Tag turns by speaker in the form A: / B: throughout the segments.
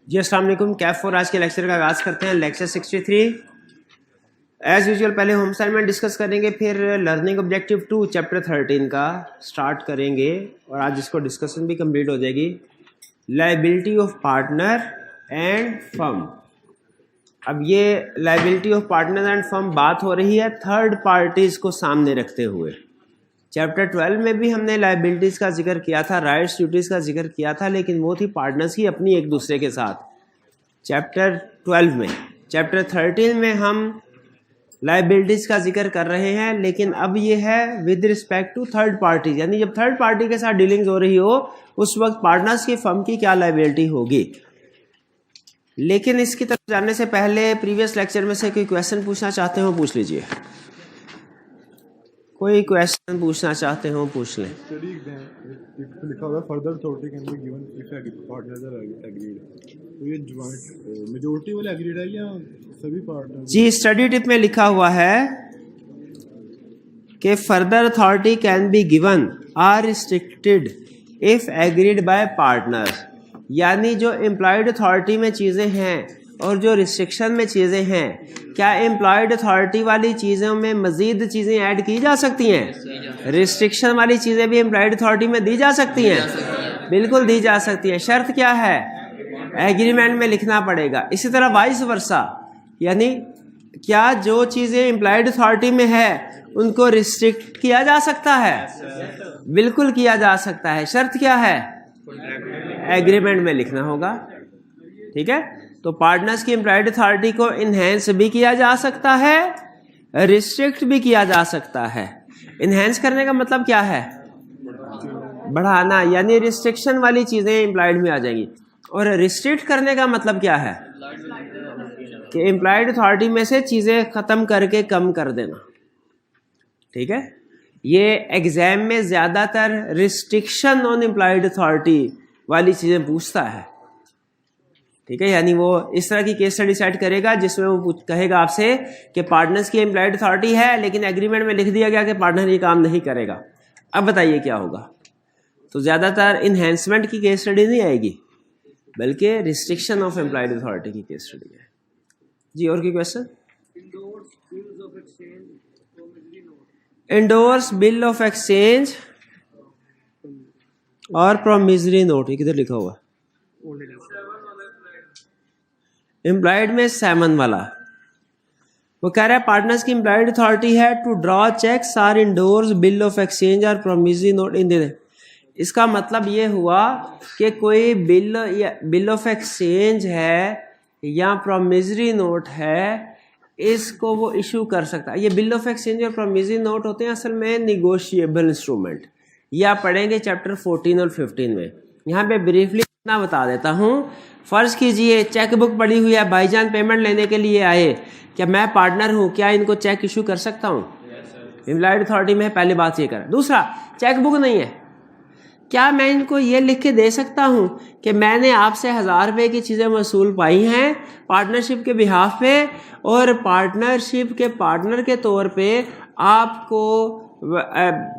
A: जी अस्सलाम वालेकुम। कैफ फॉर आज के लेक्चर का आगाज़ करते हैं। लेक्चर 63 एज यूजुअल पहले होम असाइनमेंट डिस्कस करेंगे, फिर लर्निंग ऑब्जेक्टिव 2 चैप्टर 13 का स्टार्ट करेंगे और आज इसको डिस्कशन भी कंप्लीट हो जाएगी। Liability of partner and firm. अब ये liability of partner and firm बात हो रही है थर्ड पार्टीज़ को सामने रखते हुए। चैप्टर 12 में भी हमने लायबिलिटीज़ का जिक्र किया था, राइट्स ड्यूटीज़ का जिक्र किया था, लेकिन वो थी पार्टनर्स की अपनी एक दूसरे के साथ चैप्टर 12 में। चैप्टर 13 में हम लायबिलिटीज़ का जिक्र कर रहे हैं, लेकिन अब ये है with respect to third party, यानी जब थर्ड पार्टी के साथ डीलिंग्स हो रही हो उस वक्त पार्टनर्स की फर्म की क्या लायबिलिटी होगी। लेकिन इसकी तरफ जाने से पहले प्रीवियस लेक्चर में से कोई क्वेश्चन पूछना चाहते हो पूछ लीजिए। कोई क्वेश्चन पूछना चाहते हो पूछ लें।
B: लिखा हुआ further authority can be given if partners are agreed. तो ये जॉइंट मेजॉरिटी वाले एग्रीड है या सभी पार्टनर?
A: जी स्टडी टिप में लिखा हुआ है कि further authority can be given or restricted if agreed by partners, यानी जो एम्प्लॉयड अथॉरिटी में चीज़ें हैं और जो रिस्ट्रिक्शन में चीज़ें हैं, क्या एम्प्लॉयड अथॉरिटी वाली चीज़ों में मज़ीद चीज़ें ऐड की जा सकती हैं? रिस्ट्रिक्शन वाली चीज़ें भी एम्प्लॉयड अथॉरिटी में दी जा सकती हैं, बिल्कुल दी जा सकती हैं। शर्त क्या है? एग्रीमेंट में लिखना पड़ेगा। इसी तरह वाइस वर्सा, यानी क्या जो चीज़ें एम्प्लॉयड अथॉरिटी में है उनको रिस्ट्रिक्ट किया जा सकता है? बिल्कुल किया जा सकता है। शर्त क्या है? एग्रीमेंट में लिखना होगा। ठीक है, तो पार्टनर्स की एम्प्लॉयड अथॉरिटी को इनहेंस भी किया जा सकता है, रिस्ट्रिक्ट भी किया जा सकता है। इनहेंस करने का मतलब क्या है? बढ़ाना, यानी रिस्ट्रिक्शन वाली चीज़ें एम्प्लॉयड में आ जाएंगी। और रिस्ट्रिक्ट करने का मतलब क्या है? कि एम्प्लॉयड अथॉरिटी में से चीज़ें ख़त्म करके कम कर देना। ठीक है, ये एग्जाम में ज़्यादातर रिस्ट्रिक्शन ऑन एम्प्लॉयड अथॉरिटी वाली चीज़ें पूछता है। ठीक है, यानी वो इस तरह की केस स्टडी सेट करेगा जिसमें वो कहेगा आपसे कि पार्टनर्स की एम्प्लॉयड अथॉरिटी है लेकिन एग्रीमेंट में लिख दिया गया कि पार्टनर ये काम नहीं करेगा। अब बताइए क्या होगा? तो ज़्यादातर इन्हेंसमेंट की केस स्टडी नहीं आएगी, बल्कि रिस्ट्रिक्शन ऑफ एम्प्लॉयड अथॉरिटी की केस स्टडी है। जी और कोई question? Endorse bill of exchange और प्रोमिसरी नोट, ये किधर लिखा हुआ? एम्प्लॉयड में 7 वाला वो कह रहा है पार्टनर्स की एम्प्लॉयड अथॉरिटी है to draw cheques or endorse bill of exchange और प्रोमिसरी नोट इन दे। इसका मतलब ये हुआ कि कोई बिल या बिल ऑफ एक्सचेंज है या प्रोमिसरी नोट है, इसको वो इशू कर सकता है। ये बिल ऑफ एक्सचेंज और प्रोमिसरी नोट होते हैं असल में निगोशिएबल इंस्ट्रूमेंट। ये आप पढ़ेंगे चैप्टर 14 और 15 में। यहाँ पे ब्रीफली इतना बता देता हूँ। फ़र्ज़ कीजिए चेक बुक पड़ी हुई है, भाईजान पेमेंट लेने के लिए आए, क्या मैं पार्टनर हूँ, क्या इनको चेक इशू कर सकता हूँ? एम्प्लॉयड अथॉरिटी में पहली बात ये कर। दूसरा, चेक बुक नहीं है, क्या मैं इनको ये लिख के दे सकता हूँ कि मैंने आपसे 1000 रुपये की चीज़ें वसूल पाई हैं पार्टनरशिप के बिहाफ पे, और पार्टनरशिप के पार्टनर के तौर पे आपको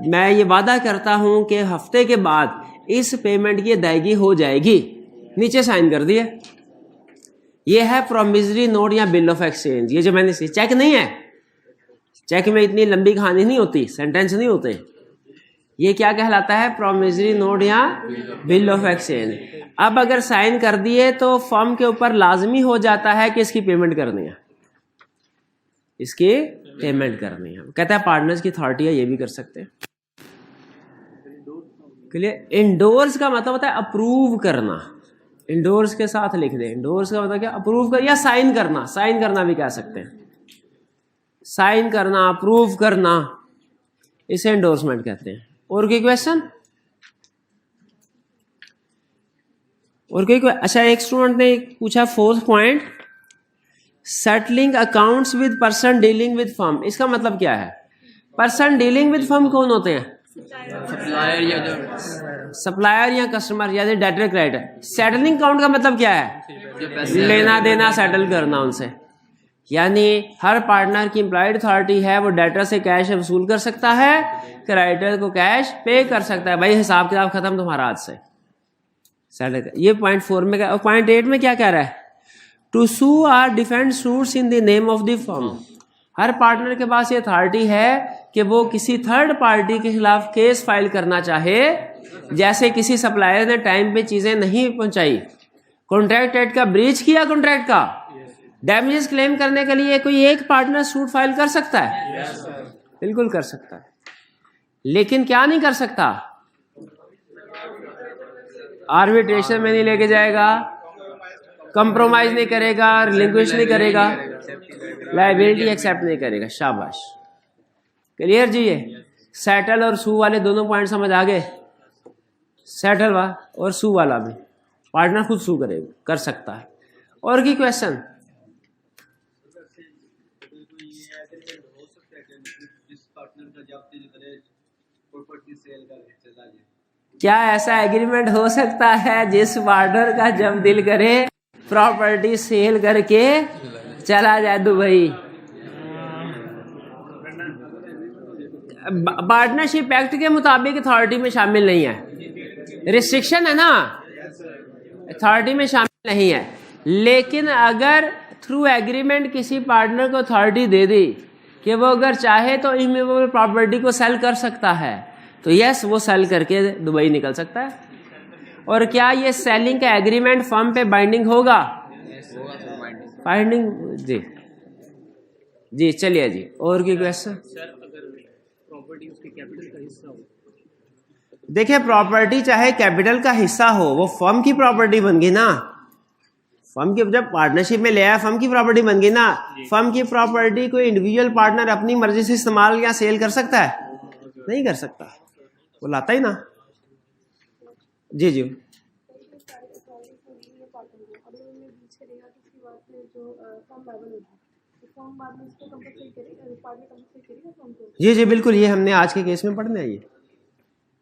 A: मैं ये वादा करता हूँ कि हफ्ते के बाद इस पेमेंट की अदायगी हो जाएगी। नीचे साइन कर दिए। ये है प्रोमिसरी नोट या बिल ऑफ एक्सचेंज। ये जो मैंने चेक नहीं है, चेक में इतनी लंबी कहानी नहीं होती, सेंटेंस नहीं होते। ये क्या कहलाता है? प्रोमिसरी नोट या बिल ऑफ एक्सचेंज। अब अगर साइन कर दिए तो फर्म के ऊपर लाजमी हो जाता है कि इसकी पेमेंट करनी है, इसकी पेमेंट करनी है। कहता है पार्टनर्स की अथॉरिटी है, ये भी कर सकते हैं। क्लियर? इंडोर्स का मतलब होता है अप्रूव करना। इंडोर्स के साथ लिख दें। इंडोर्स का मतलब क्या? अप्रूव कर या साइन करना। साइन करना भी कह सकते हैं। साइन करना, अप्रूव करना, इसे इंडोर्समेंट कहते हैं। और कोई क्वेश्चन? और कोई? अच्छा, एक स्टूडेंट ने पूछा 4th point, settling accounts with person dealing with firm. इसका मतलब क्या है? पर्सन डीलिंग विद फर्म कौन होते हैं? सप्लायर या कस्टमर, यानी डेटर क्रेडिटर। सेटलिंग अकाउंट का मतलब क्या है? लेना देना सेटल करना उनसे। यानी हर पार्टनर की एम्प्लॉयड अथॉरिटी है, वो डेटर से कैश वसूल कर सकता है, क्रेडिटर को कैश पे कर सकता है। भाई हिसाब किताब खत्म तुम्हारा आज से। ये पॉइंट 4 में क्या, और पॉइंट 8 में क्या कह रहा है? To sue or defend suits in the name of the firm. हर पार्टनर के पास ये अथॉरिटी है कि वो किसी थर्ड पार्टी के खिलाफ केस फाइल करना चाहे, जैसे किसी सप्लायर ने टाइम पे चीजें नहीं पहुंचाई, कॉन्ट्रैक्ट एक्ट का ब्रीच किया, कॉन्ट्रैक्ट का डैमेजेस क्लेम करने के लिए कोई एक पार्टनर सूट फाइल कर सकता है? बिल्कुल कर सकता है, लेकिन क्या नहीं कर सकता? आर्बिट्रेशन में नहीं लेके जाएगा, कंप्रोमाइज नहीं करेगा, रिलिंक्विश नहीं करेगा, लायबिलिटी एक्सेप्ट नहीं करेगा। शाबाश, क्लियर जी? ये सेटल और सू वाले दोनों पॉइंट समझ आ गए। सेटल वाला और सू वाला भी पार्टनर खुद सू करेगा, कर सकता है। और की क्वेश्चन? क्या ऐसा एग्रीमेंट हो सकता है जिस पार्टनर का जब दिल करे प्रॉपर्टी सेल करके चला जाए दुबई? पार्टनरशिप एक्ट के मुताबिक अथॉरिटी में शामिल नहीं है, रिस्ट्रिक्शन है ना, अथॉरिटी में शामिल नहीं है। लेकिन अगर थ्रू एग्रीमेंट किसी पार्टनर को अथॉरिटी दे दी कि वो अगर चाहे तो इमूवेबल प्रॉपर्टी को सेल कर सकता है, तो यस, वो सेल करके दुबई निकल सकता है। और क्या ये सेलिंग का एग्रीमेंट फर्म पे बाइंडिंग होगा? बाइंडिंग जी जी। चलिए जी, और की क्वेश्चन? देखिए, प्रॉपर्टी चाहे कैपिटल का हिस्सा हो, वो फर्म की प्रॉपर्टी बन गई ना। फर्म की जब पार्टनरशिप में ले आया, फर्म की प्रॉपर्टी बन गई ना। फर्म की प्रॉपर्टी कोई इंडिविजुअल पार्टनर अपनी मर्जी से इस्तेमाल या सेल कर सकता है? नहीं कर सकता, वो लाता ही ना। जी जी। जी जी बिल्कुल, ये हमने आज के केस में पढ़ना है।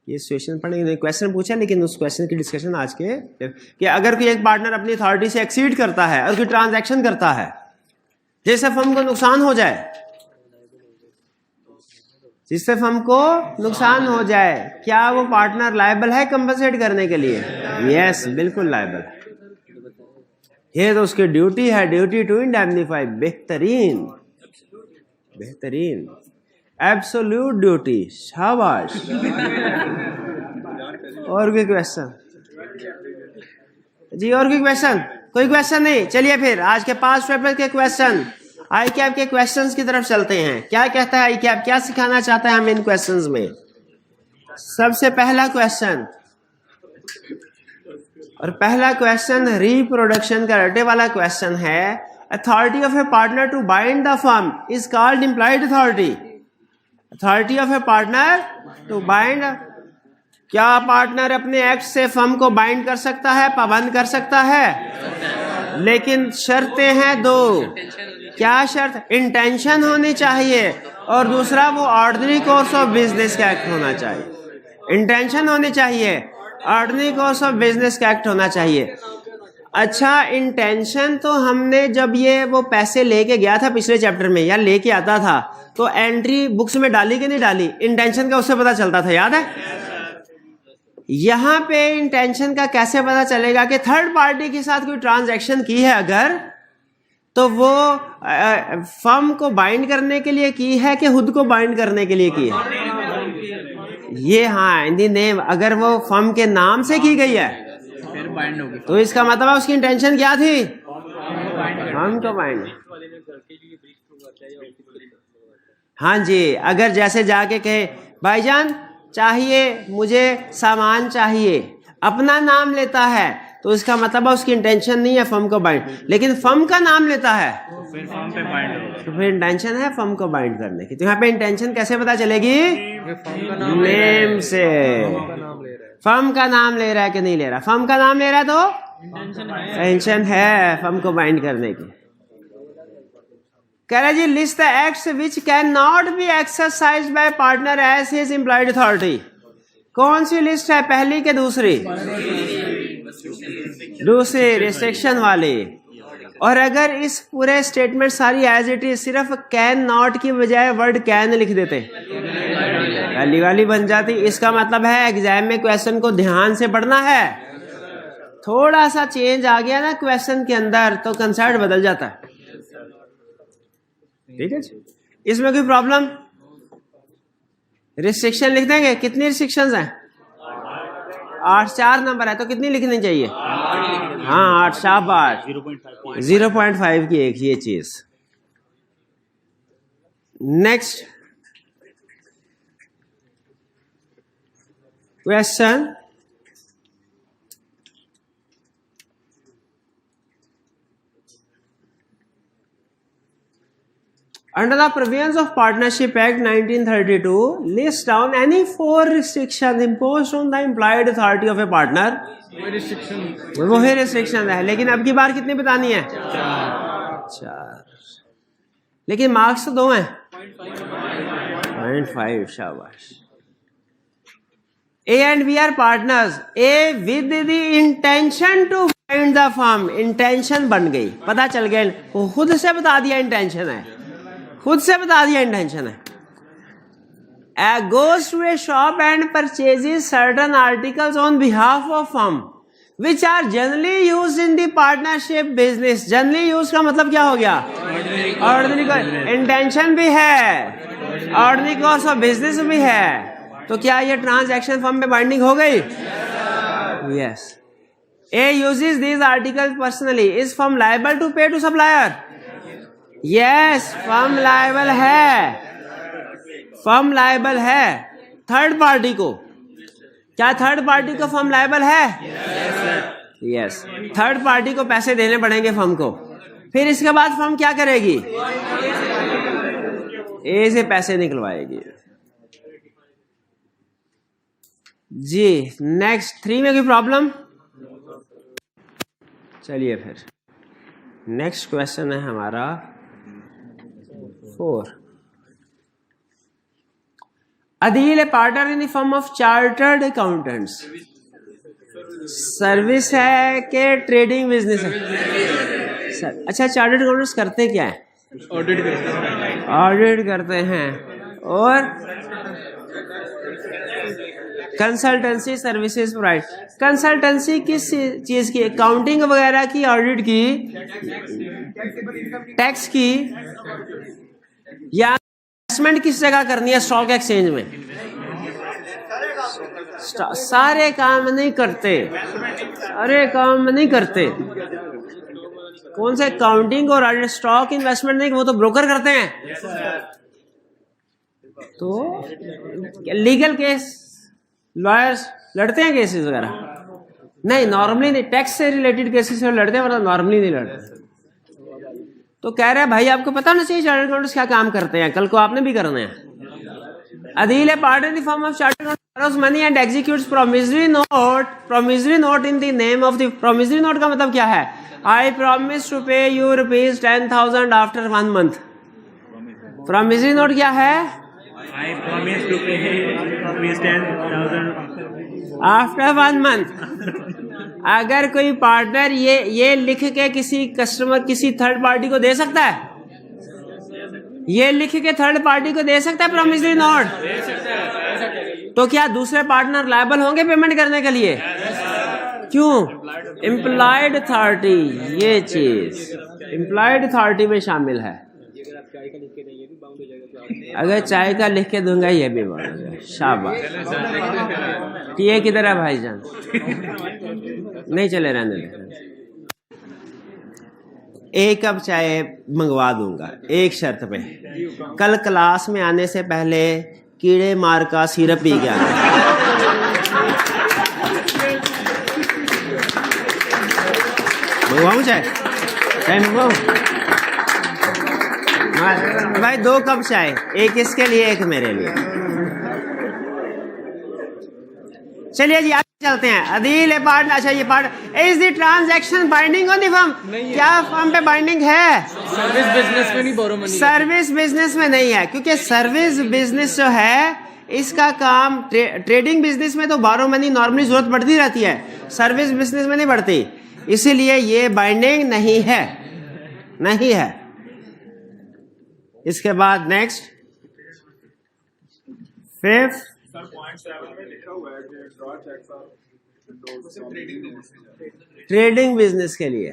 A: ये सिचुएशन पढ़ने क्वेश्चन पूछा, लेकिन उस क्वेश्चन की डिस्कशन आज के कि अगर कोई एक पार्टनर अपनी अथॉरिटी से एक्सीड करता है और कोई ट्रांजैक्शन करता है जिससे फर्म को नुकसान हो जाए, जिससे फर्म को नुकसान हो जाए, क्या वो पार्टनर लायबल है कंपनसेट करने के लिए? यस, बिल्कुल लायबल है। ये तो उसकी ड्यूटी है, ड्यूटी टू इंडेमनीफाई। बेहतरीन, बेहतरीन, एब्सोल्यूट ड्यूटी। शाबाश। और कोई क्वेश्चन? जी, और कोई क्वेश्चन? कोई क्वेश्चन नहीं? चलिए फिर आज के 5 पेपर के क्वेश्चन, आई कैप के क्वेश्चंस की तरफ चलते हैं। क्या कहता है आई कैप, क्या सिखाना चाहता है हमें इन क्वेश्चंस में? सबसे पहला क्वेश्चन, और पहला क्वेश्चन रिप्रोडक्शन का रटे वाला क्वेश्चन है। Authority of a partner to bind the firm is called employed authority. Authority of a partner to bind, क्या पार्टनर अपने एक्ट से फर्म को बाइंड कर सकता है, पाबंद कर सकता है? लेकिन शर्तें हैं 2। क्या शर्त? इंटेंशन होनी चाहिए, और दूसरा वो ऑर्डिनरी कोर्स ऑफ बिजनेस का एक्ट होना चाहिए। इंटेंशन होनी चाहिए, ऑर्डिनरी कोर्स ऑफ बिजनेस का एक्ट होना चाहिए। अच्छा, इंटेंशन तो हमने जब ये वो पैसे लेके गया था पिछले चैप्टर में, या लेके आता था, तो एंट्री बुक्स में डाली कि नहीं डाली? इंटेंशन का उससे पता चलता था, याद है? यहाँ पे इंटेंशन का कैसे पता चलेगा कि थर्ड पार्टी के साथ कोई ट्रांजैक्शन की है अगर, तो वो फर्म को बाइंड करने के लिए की है कि खुद को बाइंड करने के लिए की है? ये हाँ, इन दी नेम, अगर वो फर्म के नाम से की गई है
C: फिर बाइंड होगी,
A: तो इसका मतलब उसकी इंटेंशन क्या थी? फर्म को बाइंड। हाँ जी, अगर जैसे जाके कहे भाईजान चाहिए, मुझे सामान चाहिए, अपना नाम लेता है, तो इसका मतलब उसकी इंटेंशन नहीं है फर्म को बाइंड। लेकिन फर्म का नाम लेता है
C: फिर फर्म पे बाइंड होगी,
A: तो फिर इंटेंशन है फर्म को बाइंड करने की। तो यहाँ पे इंटेंशन कैसे पता चलेगी? नेम से। फर्म का नाम ले रहा है कि नहीं ले रहा? फर्म का नाम ले रहा है तो इंटेंशन है फर्म को बाइंड करने की। कह रहा जी, list the acts which can not be exercised by partner as his employed authority. कौन सी लिस्ट है, पहली के दूसरी? दूसरी, रिस्ट्रिक्शन वाली। और अगर इस पूरे स्टेटमेंट सारी एज इट इज सिर्फ कैन नॉट की बजाय वर्ड कैन लिख देते, पहली वाली बन जाती। इसका मतलब है एग्जाम में क्वेश्चन को ध्यान से पढ़ना है, थोड़ा सा चेंज आ गया ना क्वेश्चन के अंदर तो कंसेप्ट बदल जाता है। ठीक है जी, इसमें कोई प्रॉब्लम? रिस्ट्रिक्शन लिख देंगे। कितनी रिस्ट्रिक्शंस हैं? 8, 4 नंबर है तो कितनी लिखनी चाहिए? हाँ 8, शाबाश। 0.5 की एक ये चीज। Next question, under the provisions of Partnership Act 1932, list down any 4 restrictions imposed on the implied authority of a partner. वही रिस्ट्रिक्शन है, लेकिन अब की बार कितनी बतानी है? 4। लेकिन मार्क्स तो 2 हैं। 0.5, शाबाश। A and B are partners. A with the intention to bind the firm. Intention बन गई, पता चल गया, वो खुद से बता दिया इंटेंशन है, खुद से बता दिया इंटेंशन है। Goes to a shop and purchases certain articles on behalf of firm which are generally used in the partnership business. Generally used का मतलब क्या हो गया? ऑर्डिनरी। इंटेंशन भी है, ऑर्डिनरी कोर्स ऑफ बिजनेस भी है, तो क्या ये ट्रांजैक्शन फर्म में बाइंडिंग हो गई? Yes. A uses these articles personally. Is firm liable to pay to supplier? Yes, firm liable है, फर्म लायबल है थर्ड पार्टी को। क्या थर्ड पार्टी को फर्म लायबल है? यस। थर्ड पार्टी को पैसे देने पड़ेंगे फर्म को, फिर इसके बाद फर्म क्या करेगी? ए से पैसे निकलवाएगी जी। नेक्स्ट 3 में कोई प्रॉब्लम? चलिए फिर नेक्स्ट क्वेश्चन है हमारा 4. Adil, a partner in the firm of chartered accountants. Service है कि ट्रेडिंग बिजनेस है? अच्छा, चार्टर्ड अकाउंटेंट्स करते क्या है?
C: ऑडिट करते हैं।
A: ऑडिट करते हैं और कंसल्टेंसी सर्विसेज प्रोवाइड। कंसल्टेंसी किस चीज की? अकाउंटिंग वगैरह की, ऑडिट की, टैक्स की, या इन्वेस्टमेंट किस जगह करनी है? स्टॉक एक्सचेंज में। सारे काम नहीं करते, अरे काम नहीं करते। कौन से अकाउंटिंग और ऑडिट? स्टॉक इन्वेस्टमेंट नहीं, वो तो ब्रोकर करते हैं। तो लीगल केस लॉयर्स लड़ते हैं, केसेस वगैरह नहीं, नॉर्मली नहीं। टैक्स से रिलेटेड केसेस से लड़ते हैं, वरना नॉर्मली नहीं लड़ते। तो कह रहे हैं भाई आपको पता होना चाहिए चार्टर्ड अकाउंटेंट्स क्या काम करते हैं, कल को आपने भी करना है। Adil, a partner in the firm of chartered accountants, borrows money and executes promissory note. Promissory note in the name of the promissory note का मतलब क्या है? I promise to pay you rupees 10,000 after 1 month. Promissory note क्या है?
C: I promise to pay rupees 10,000
A: after 1 month. अगर कोई partner ये लिख के किसी कस्टमर, किसी थर्ड पार्टी को दे सकता है? ये लिख के थर्ड पार्टी को दे सकता है प्रॉमिसरी नोट? तो क्या दूसरे पार्टनर लायबल होंगे पेमेंट करने के लिए? क्यों? इम्प्लॉयड अथॉरिटी, ये चीज इम्प्लॉयड अथॉरिटी में शामिल है। अगर चाय का लिख के दूंगा ये भी बात। शाबाश। ये किधर है भाईजान? नहीं चले, रहने दे। 1 कप चाय मंगवा दूंगा, एक शर्त पे, कल क्लास में आने से पहले कीड़े मार का सिरप पी के आना। मंगवाऊं चाय? चाय मंगवाऊं भाई? 2 कप चाय, एक इसके लिए, एक मेरे लिए। चलिए जी आगे चलते हैं। अदील ए पार्टनर, अच्छा ये partner, is the transaction binding on the firm? क्या फर्म पे बाइंडिंग है?
C: सर्विस बिजनेस में नहीं बोरो मनी।
A: सर्विस बिजनेस में नहीं है, क्योंकि सर्विस बिजनेस जो है इसका काम, ट्रेडिंग बिजनेस में तो बोरो मनी नॉर्मली जरूरत पड़ती रहती है, सर्विस बिजनेस में नहीं पड़ती, इसीलिए ये बाइंडिंग नहीं है, नहीं है। इसके बाद नेक्स्ट 5th,
B: सर पॉइंट 7 में लिखा हुआ है कि draw cheques or
A: trading business के लिए।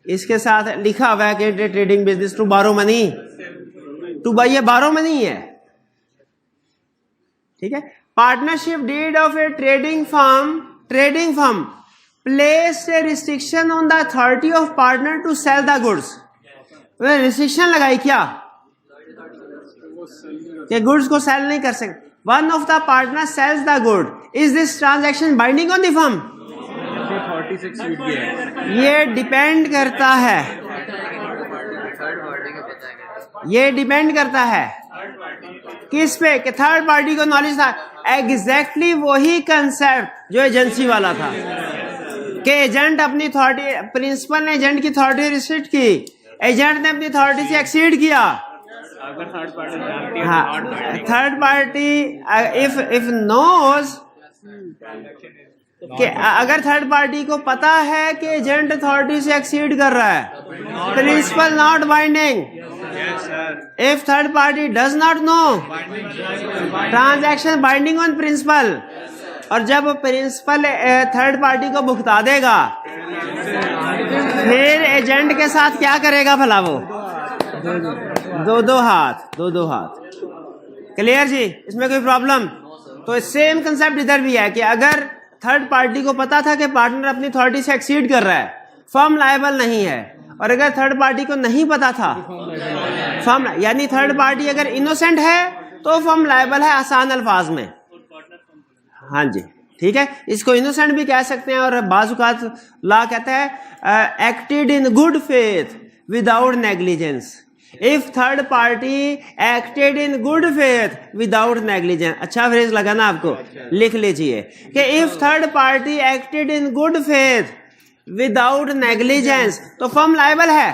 A: इसके साथ लिखा हुआ है कि trading business to borrow money, ये बारो मनी है, ठीक है। Partnership deed of a trading firm place a restriction on the authority of partner to sell the goods. Restriction लगाई क्या कि गुड्स को सेल नहीं कर सकते। One of the partner sells the good, is this transaction binding on the firm? ये depend करता है, ये डिपेंड करता है किस पे, कि थर्ड पार्टी को नॉलेज था। एग्जैक्टली वही कंसेप्ट जो एजेंसी वाला था कि एजेंट अपनी अथॉरिटी, प्रिंसिपल ने एजेंट की अथॉरिटी रिस्ट्रिक्ट की, एजेंट ने अपनी अथॉरिटी से एक्सीड किया। हाँ, थर्ड पार्टी इफ नोज कि अगर थर्ड पार्टी को पता है कि एजेंट अथॉरिटी से एक्सीड कर रहा है, principal not binding. If third party does not know, transaction binding on principal. और जब प्रिंसिपल थर्ड पार्टी को भुगता देगा, फिर एजेंट के साथ क्या करेगा भला? वो दो हाथ। क्लियर जी? इसमें कोई प्रॉब्लम? तो सेम कंसेप्ट इधर भी है कि अगर थर्ड पार्टी को पता था कि पार्टनर अपनी अथॉरिटी से एक्सीड कर रहा है, फर्म लायबल नहीं है। और अगर थर्ड पार्टी को नहीं पता था, फर्म यानी थर्ड पार्टी अगर इनोसेंट है तो फर्म लायबल है आसान अल्फाज में। हाँ जी, ठीक है। इसको इनोसेंट भी कह सकते हैं। और बाज़-औक़ात लॉ कहता है acted in good faith without negligence. If third party acted in good faith without negligence, अच्छा फ्रेज लगा ना आपको, लिख लीजिए कि if third party acted in good faith without negligence तो फर्म लायबल है।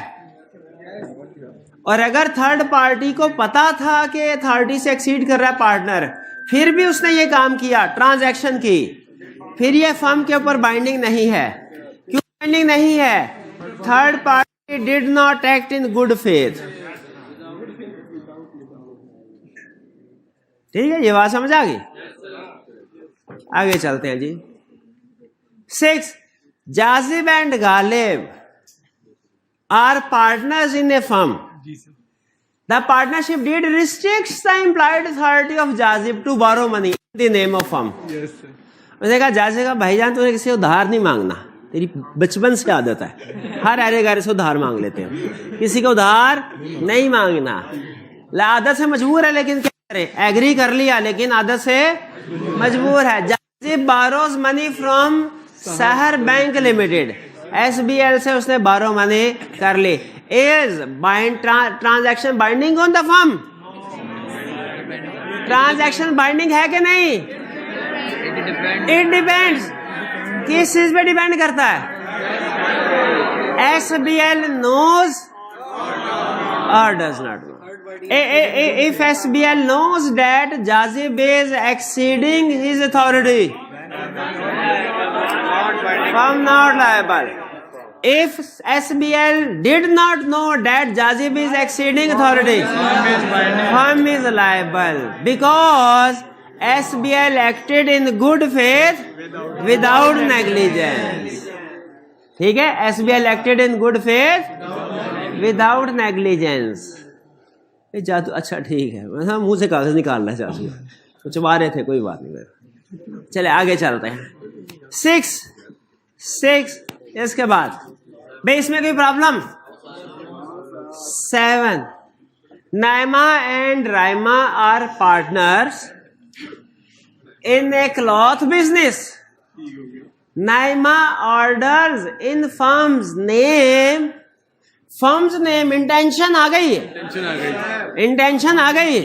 A: और अगर थर्ड पार्टी को पता था कि अथॉरिटी से एक्सीड कर रहा है पार्टनर, फिर भी उसने ये काम किया, ट्रांजैक्शन की, फिर ये फर्म के ऊपर बाइंडिंग नहीं है। क्यों बाइंडिंग नहीं है? Third party did not act in good faith. ठीक है, ये बात समझ आ गई? आगे चलते हैं जी। 6, Zajib and Ghalib are partners in a firm. The partnership deed restricts the implied authority of Jazib to borrow money in the name of firm.
B: Yes, sir.
A: उसने कहा जाजिब का भाईजान तूने किसी उधार नहीं मांगना, तेरी बचपन से आदत है, हर अरे गारे से उधार मांग लेते हो, किसी का उधार नहीं मांगना। आदत से मजबूर है, लेकिन क्या करे, एग्री कर लिया लेकिन आदत से मजबूर है। Jazib borrows money from Sahar bank limited, SBL से उसने बारो मनी कर ली। Is transaction binding on the firm? Transaction binding है कि नहीं? It depends. किस चीज पे डिपेंड करता है? SBL knows or does not know. If SBL knows that Jazib is exceeding his authority, firm not liable. If SBL did not know that Jazib is exceeding authority, firm is liable because SBL acted in good faith without negligence. ठीक है, SBL acted in good faith without negligence. जादू, अच्छा ठीक है, मतलब मुंह से कागज निकालना है जादू, तो चबा रहे थे, कोई बात नहीं। चले आगे चलते हैं। 6 इसके बाद भाई इसमें कोई problem? 7, Naima and Raima are partners in a cloth business. Naima orders in firm's name, intention आ गई, इंटेंशन आ गई।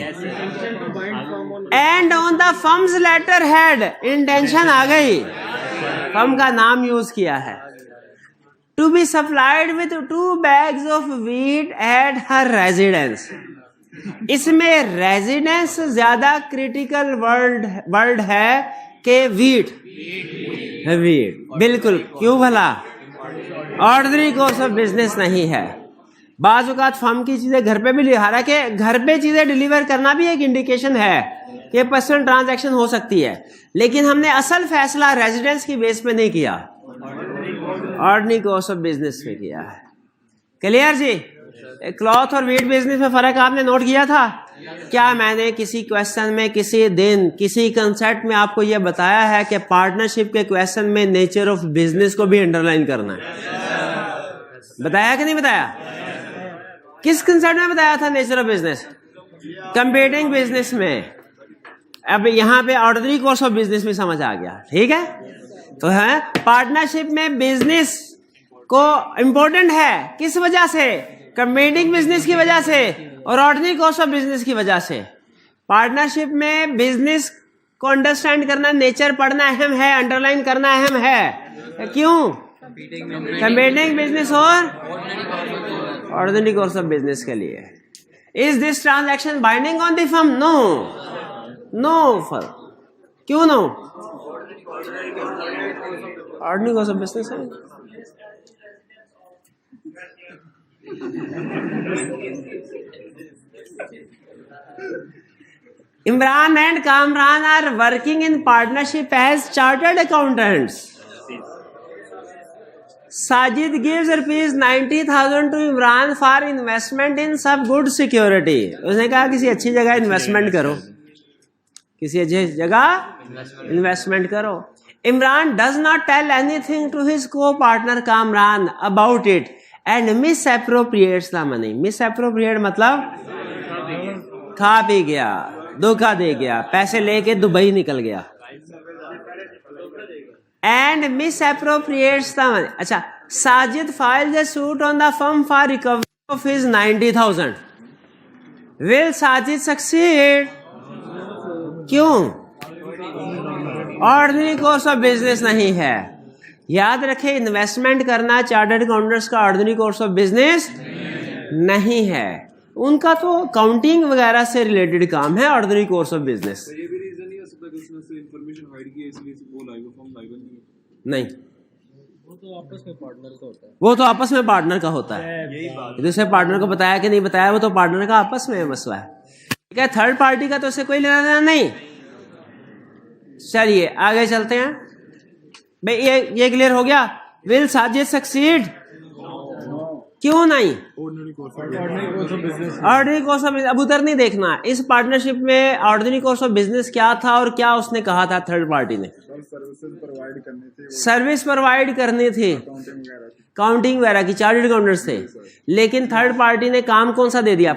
A: And on the firm's letter head, intention आ गई, फर्म का नाम यूज किया है। To be supplied with 2 bags of wheat at her residence। इसमें रेजिडेंस ज्यादा क्रिटिकल वर्ड है कि वीट। बिल्कुल, क्यों भला? ऑर्डिनरी कोर्स ऑफ बिजनेस नहीं है, बाज़ औक़ात फर्म की चीज़ें घर पे भी, हालांकि घर पे चीज़ें डिलीवर करना भी एक इंडिकेशन है कि पर्सनल ट्रांजैक्शन हो सकती है, लेकिन हमने असल फैसला रेजिडेंस की बेस पे नहीं किया, ऑर्डिनरी कोर्स ऑफ बिजनेस पे किया है। क्लियर जी? क्लॉथ और वीट बिजनेस में फ़र्क आपने नोट किया था क्या? मैंने किसी क्वेश्चन में, किसी दिन, किसी कंसेप्ट में आपको यह बताया है कि पार्टनरशिप के क्वेश्चन में नेचर ऑफ बिजनेस को भी अंडरलाइन करना है? बताया कि नहीं बताया? किस कंसेप्ट में बताया था nature of business? Competing business में। अब यहाँ पे ऑर्डिनरी कोर्स ऑफ बिजनेस में समझ आ गया, ठीक है? तो है पार्टनरशिप में बिजनेस को इंपॉर्टेंट है, किस वजह से? कंपीटिंग बिजनेस की वजह से और ऑर्डिनरी कोर्स ऑफ बिजनेस की वजह से। पार्टनरशिप में बिजनेस को अंडरस्टैंड करना, नेचर पढ़ना अहम है, अंडरलाइन करना अहम है। क्यों? कंपीटिंग बिजनेस और ऑर्डिनरी कोर्स ऑफ बिजनेस के लिए। Is this transaction binding on the firm? No, no firm. क्यों no? Ordinary course of business है। Imran and Kamran are working in partnership as chartered accountants. Sajid gives rupees 90,000 to Imran for investment in some good security. उसने कहा किसी अच्छी जगह investment करो, किसी अच्छी जगह इन्वेस्टमेंट करो। Imran does not tell anything to his co-partner Kamran about it and misappropriates the money. Misappropriate मतलब खा पी गया, धोखा दे गया, पैसे लेके दुबई निकल गया। And misappropriates the money. अच्छा, Sajid files a suit on the firm for recovery of his 90,000. Will Sajid succeed? क्यों? ऑर्डिनरी कोर्स ऑफ बिजनेस नहीं है। याद रखें, इन्वेस्टमेंट करना चार्टर्ड अकाउंटेंट्स का ऑर्डिनरी कोर्स ऑफ बिजनेस नहीं है। उनका तो काउंटिंग वगैरह से रिलेटेड काम है ऑर्डिनरी कोर्स ऑफ बिजनेस।
B: ये भी रीजन नहीं हो सकता कि उसने उससे इंफॉर्मेशन हाइड की इसलिए वो लाइव फॉर्म लाइव
A: नहीं,
C: वो तो आपस में पार्टनर का होता है।
A: वो तो आपस में पार्टनर का होता है। दूसरे पार्टनर को बताया कि नहीं बताया, वो तो पार्टनर का आपस में मसला है, ठीक है? थर्ड पार्टी का तो उससे कोई लेना देना नहीं। चलिए आगे चलते हैं भाई। ये क्लियर हो गया। Will Sajid succeed? क्यों नहीं?
B: Ordinary course of business.
A: Ordinary course of, अब उधर नहीं देखना। इस पार्टनरशिप में ऑर्डिनरी कोर्स ऑफ बिजनेस क्या था और क्या उसने कहा था थर्ड पार्टी ने? सर्विस प्रोवाइड करनी थी, काउंटिंग वगैरह की, चार्टर्ड अकाउंटेंट्स थे। लेकिन थर्ड पार्टी ने काम कौन सा दे दिया?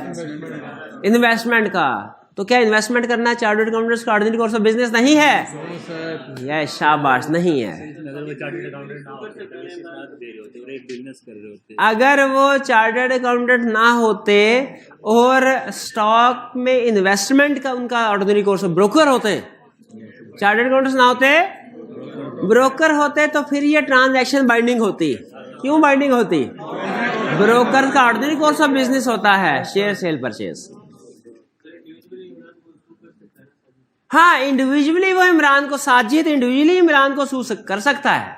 A: इन्वेस्टमेंट का। तो क्या इन्वेस्टमेंट करना चार्टर्ड अकाउंटेंट्स का ऑर्डिनरी कोर्स ऑफ बिजनेस नहीं है? यह शाबाश, नहीं है। अगर वो चार्टर्ड अकाउंटेंट ना होते और स्टॉक में इन्वेस्टमेंट का उनका ऑर्डिनरी कोर्स ऑफ ब्रोकर होते, चार्टर्ड अकाउंटेंट्स ना होते, ब्रोकर होते, तो फिर ये ट्रांजैक्शन बाइंडिंग होती। क्यों बाइंडिंग होती? ब्रोकर का ऑर्डिनरी कोर्स ऑफ बिजनेस होता है शेयर सेल परचेज। हाँ, इंडिविजुअली वो इमरान को, साजिद इंडिविजुअली इमरान को सू कर सकता है,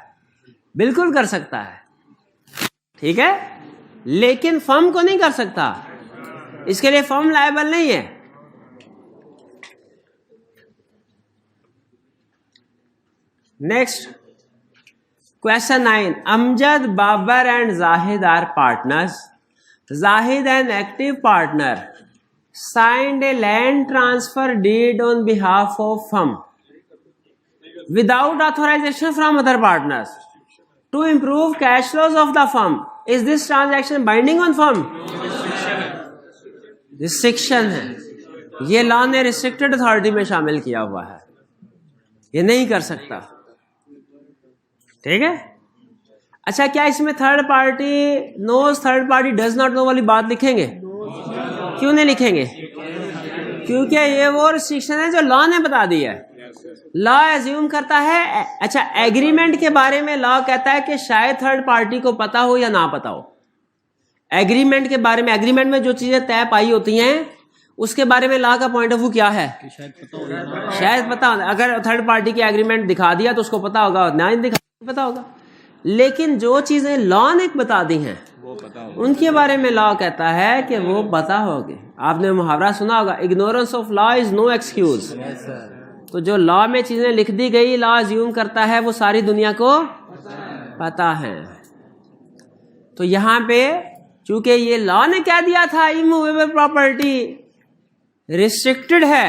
A: बिल्कुल कर सकता है, ठीक है? लेकिन फर्म को नहीं कर सकता। इसके लिए फर्म लायबल नहीं है। Next question 9। Amjad, Babar and Zahid are partners. Zahid, an active partner, signed a land transfer deed on behalf of firm without authorization from other partners to improve cash flows of the firm. Is this transaction binding on firm? Restriction है, ये law ने restricted authority में शामिल किया हुआ है, ये नहीं कर सकता, ठीक है? अच्छा, क्या इसमें third party knows, third party does not know वाली बात लिखेंगे? क्यों नहीं लिखेंगे? क्योंकि ये वो रिस्ट्रिक्शन है जो लॉ ने बता दी है। लॉ एज्यूम करता है, अच्छा एग्रीमेंट के बारे में लॉ कहता है कि शायद थर्ड पार्टी को पता हो या ना पता हो। एग्रीमेंट के बारे में, एग्रीमेंट में जो चीजें तय पाई होती हैं उसके बारे में लॉ का पॉइंट ऑफ व्यू क्या है? शायद पता हो। अगर थर्ड पार्टी की एग्रीमेंट दिखा दिया तो उसको पता होगा, ना ही दिखा पता होगा। लेकिन जो चीजें लॉ ने बता दी हैं उनके बारे में लॉ कहता है कि वो पता होगे। आपने मुहावरा सुना होगा, ignorance of law is no excuse. तो जो लॉ में चीजें लिख दी गई, लॉ अज्यूम करता है वो सारी दुनिया को पता है। तो यहां पे चूंकि ये लॉ ने क्या दिया था, इमूवेबल प्रॉपर्टी रिस्ट्रिक्टेड है,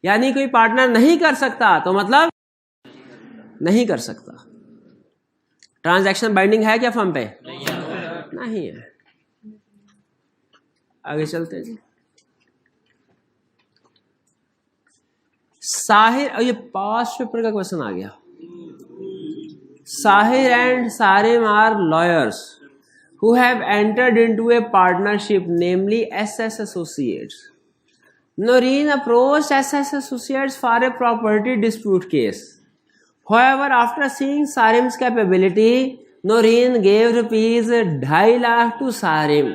A: यानी कोई पार्टनर नहीं कर सकता, तो मतलब नहीं कर सकता। ट्रांजैक्शन बाइंडिंग है क्या फर्म पे? नहीं है। आगे चलते हैं जी। साहिर, और ये पास्ट पेपर का क्वेश्चन आ गया। Sahir and Sarim are lawyers who have entered into a partnership, namely SS Associates. Noreen approached SS Associates for a property dispute case. However, after seeing Sarim's capability, Noreen gave rupees 2.5 lakh to Sarim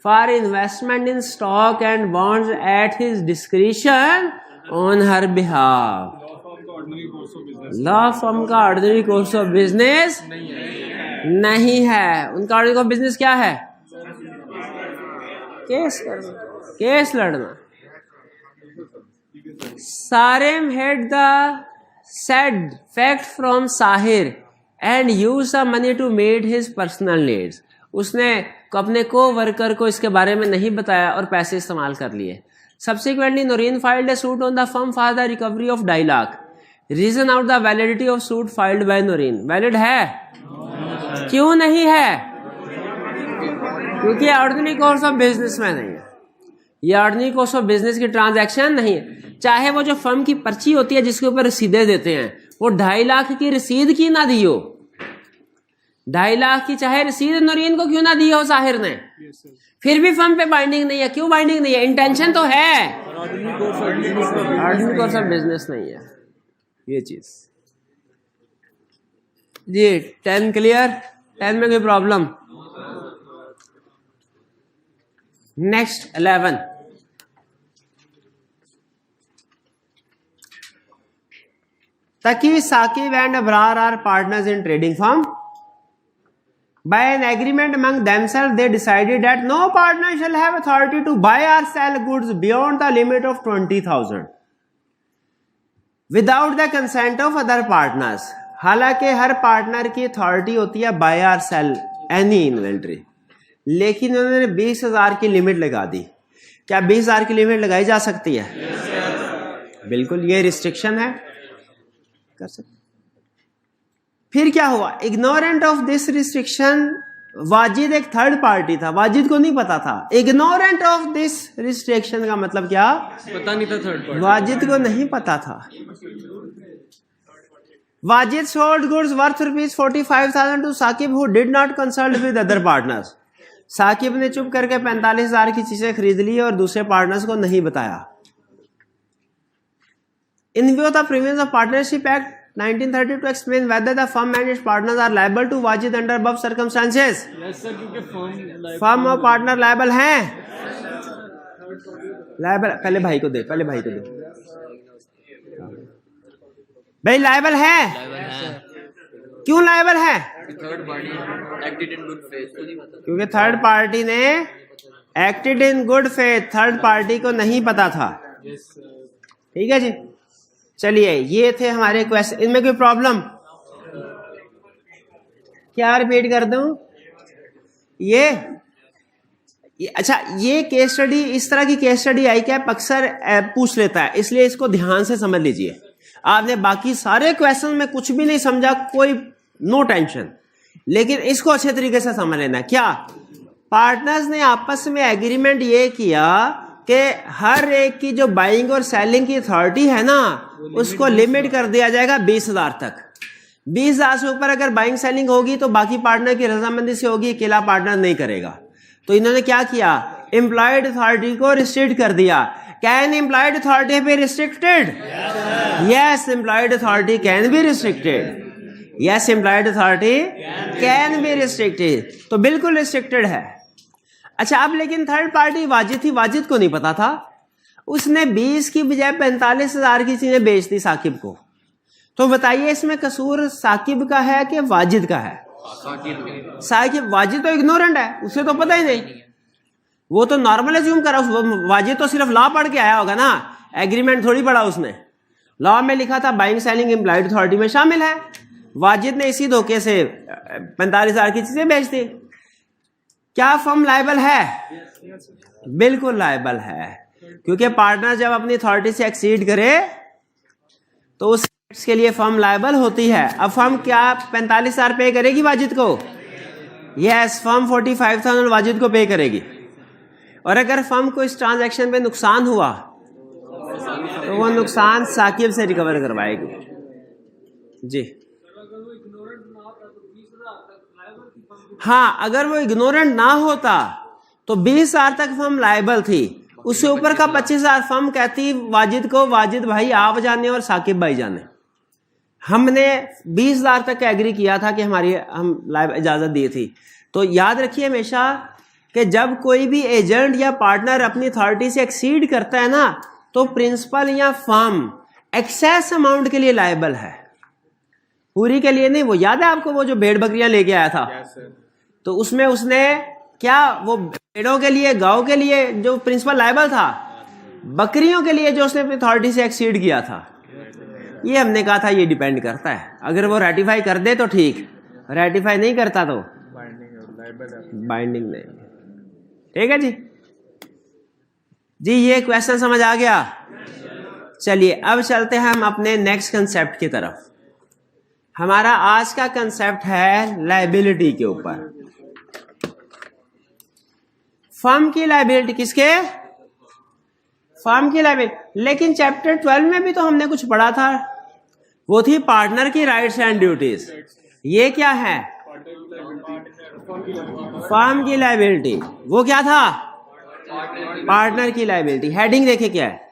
A: for investment in stock and bonds at his discretion on her behalf. Law firm का ordinary course of business नहीं है। उनका ordinary course of business क्या है? Case करना, case लड़ना। Sarim had the said fact from Sahir and used the money to meet his personal needs. उसने अपने को वर्कर को इसके बारे में नहीं बताया और पैसे इस्तेमाल कर लिए। Subsequently, Noreen filed a suit on the firm for the recovery of 2.5 lakh. Reason out the validity of suit filed by Noreen. Valid है? क्यों नहीं है? क्योंकि ऑर्डिनरी कोर्स ऑफ बिजनेस में नहीं है। ये ऑर्डिनरी कोर्स ऑफ बिजनेस की ट्रांजैक्शन नहीं है। चाहे वो जो फर्म की पर्ची होती है जिसके ऊपर रसीदें देते हैं, वो 2.5 लाख की रसीद की ना दी हो, 2.5 लाख की चाहे रसीद नोरीन को क्यों ना दी हो साहिर ने, फिर भी फर्म पे बाइंडिंग नहीं है। क्यों बाइंडिंग नहीं है? इंटेंशन तो है, ऑर्डिनरी कोर्स ऑफ बिजनेस नहीं है ये चीज जी। 10 क्लियर? 10 में कोई problem? Next 11। Taki, Saqib and Abrar are partners in trading firm. By an agreement among themselves, they decided that no partner shall have authority to buy or sell goods beyond the limit of 20,000 without the consent of other partners. हालांकि हर partner की authority होती है bye और cell any inventory, लेकिन उन्होंने 20,000 की limit लगा दी। क्या 20,000 की लिमिट लगाई जा सकती है? बिल्कुल, ये रिस्ट्रिक्शन है, कर सकते। फिर क्या हुआ? Ignorant of this restriction, Wajid एक थर्ड पार्टी था, वाजिद को नहीं पता था। इग्नोरेंट ऑफ दिस रिस्ट्रिक्शन का मतलब क्या?
C: पता नहीं था थर्ड पार्टी,
A: वाजिद को नहीं पता था। Wajid sold goods worth ₹45,000 to Saqib who did not consult with other partners. Saqib ने चुप करके 45,000 की चीजें खरीद ली और दूसरे पार्टनर्स को नहीं बताया। In view of the provisions of Partnership Act 1930 to explain whether the firm and its partners are liable to Wajid under above circumstances.
C: yes sir, क्योंकि
A: फर्म और पार्टनर लायबल हैं? लायबल, पहले भाई को दे, पहले भाई को दे। भाई लायबल है? क्यों लायबल है?
C: Third party acted in good faith,
A: क्योंकि थर्ड पार्टी ने acted in good faith, third party को नहीं पता था। ठीक है जी, चलिए ये थे हमारे क्वेश्चन। इनमें कोई प्रॉब्लम? क्या रिपीट कर दूं? ये अच्छा, ये केस स्टडी, इस तरह की केस स्टडी आई क्या अक्सर पूछ लेता है, इसलिए इसको ध्यान से समझ लीजिए। आपने बाकी सारे क्वेश्चन में कुछ भी नहीं समझा, कोई नो टेंशन, लेकिन इसको अच्छे तरीके से समझ लेना। क्या पार्टनर्स ने आपस में एग्रीमेंट ये किया कि हर एक की जो बाइंग और सेलिंग की अथॉरिटी है ना, उसको लिमिट कर दिया जाएगा 20,000 तक। 20,000 से ऊपर अगर बाइंग सेलिंग होगी तो बाकी पार्टनर की रजामंदी से होगी, अकेला पार्टनर नहीं करेगा। तो इन्होंने क्या किया? एम्प्लॉयड अथॉरिटी को रिस्ट्रिक्ट कर दिया। Can employed authority be restricted? Yes, employed authority can be restricted. Yes, employed authority can be restricted, तो बिल्कुल रिस्ट्रिक्टेड है। अच्छा, अब लेकिन थर्ड पार्टी वाजिद थी, वाजिद को नहीं पता था, उसने 20 की बजाय 45,000 की चीजें बेच दी साकिब को। तो बताइए इसमें कसूर साकिब का है कि वाजिद का है? साकिब वाजिद तो इग्नोरेंट है, उसे तो पता ही नहीं, वो तो नॉर्मल एज्यूम करा। वाजिद तो सिर्फ लॉ पढ़ के आया होगा ना, एग्रीमेंट थोड़ी पढ़ा उसने। लॉ में लिखा था बाइंग सेलिंग इम्प्लॉयड अथॉरिटी में शामिल है। वाजिद ने इसी धोखे से 45,000 की चीजें बेच दी। क्या फर्म लायबल है? बिल्कुल लायबल है, क्योंकि पार्टनर जब अपनी अथॉरिटी से एक्सीड करे तो उस के लिए फर्म लायबल होती है। अब फर्म क्या 45,000 पे करेगी वाजिद को? यस, फर्म 45,000 वाजिद को पे करेगी। और अगर फर्म को इस ट्रांजैक्शन पे नुकसान हुआ तो वो नुकसान साकिब से रिकवर करवाएगी। जी हाँ, अगर वो इग्नोरेंट ना होता तो 20,000 तक फर्म लायबल थी, उससे ऊपर का 25,000 फर्म कहती वाजिद को, वाजिद भाई आप जाने और साकिब भाई जाने। हमने 20,000 तक एग्री किया था कि हमारी हम इजाजत दी थी। तो याद रखिए हमेशा कि जब कोई भी एजेंट या पार्टनर अपनी अथॉरिटी से एक्सीड करता है ना, तो प्रिंसिपल या फर्म एक्सेस अमाउंट के लिए लायबल है, पूरी के लिए नहीं। वो याद है आपको वो जो भेड़ बकरियां लेके आया था? तो उसमें उसने क्या, वो भेड़ों के लिए, गांव के लिए जो प्रिंसिपल लायबल था, बकरियों के लिए जो उसने अपनी अथॉरिटी से एक्सीड किया था। ये हमने कहा था ये डिपेंड करता है, अगर वो रेटिफाई कर दे तो ठीक, रेटिफाई नहीं करता तो बाइंडिंग नहीं। ठीक है जी। जी ये क्वेश्चन समझ आ गया। चलिए अब चलते हैं हम अपने नेक्स्ट कंसेप्ट की तरफ। हमारा आज का कंसेप्ट है लायबिलिटी के ऊपर। फर्म की लायबिलिटी, किसके? फर्म की लायबिलिटी। लेकिन चैप्टर 12 में भी तो हमने कुछ पढ़ा था, वो थी पार्टनर की राइट्स एंड ड्यूटीज। ये क्या है? फर्म की लायबिलिटी। वो क्या था? पार्टनर की लायबिलिटी। हेडिंग देखिए क्या है?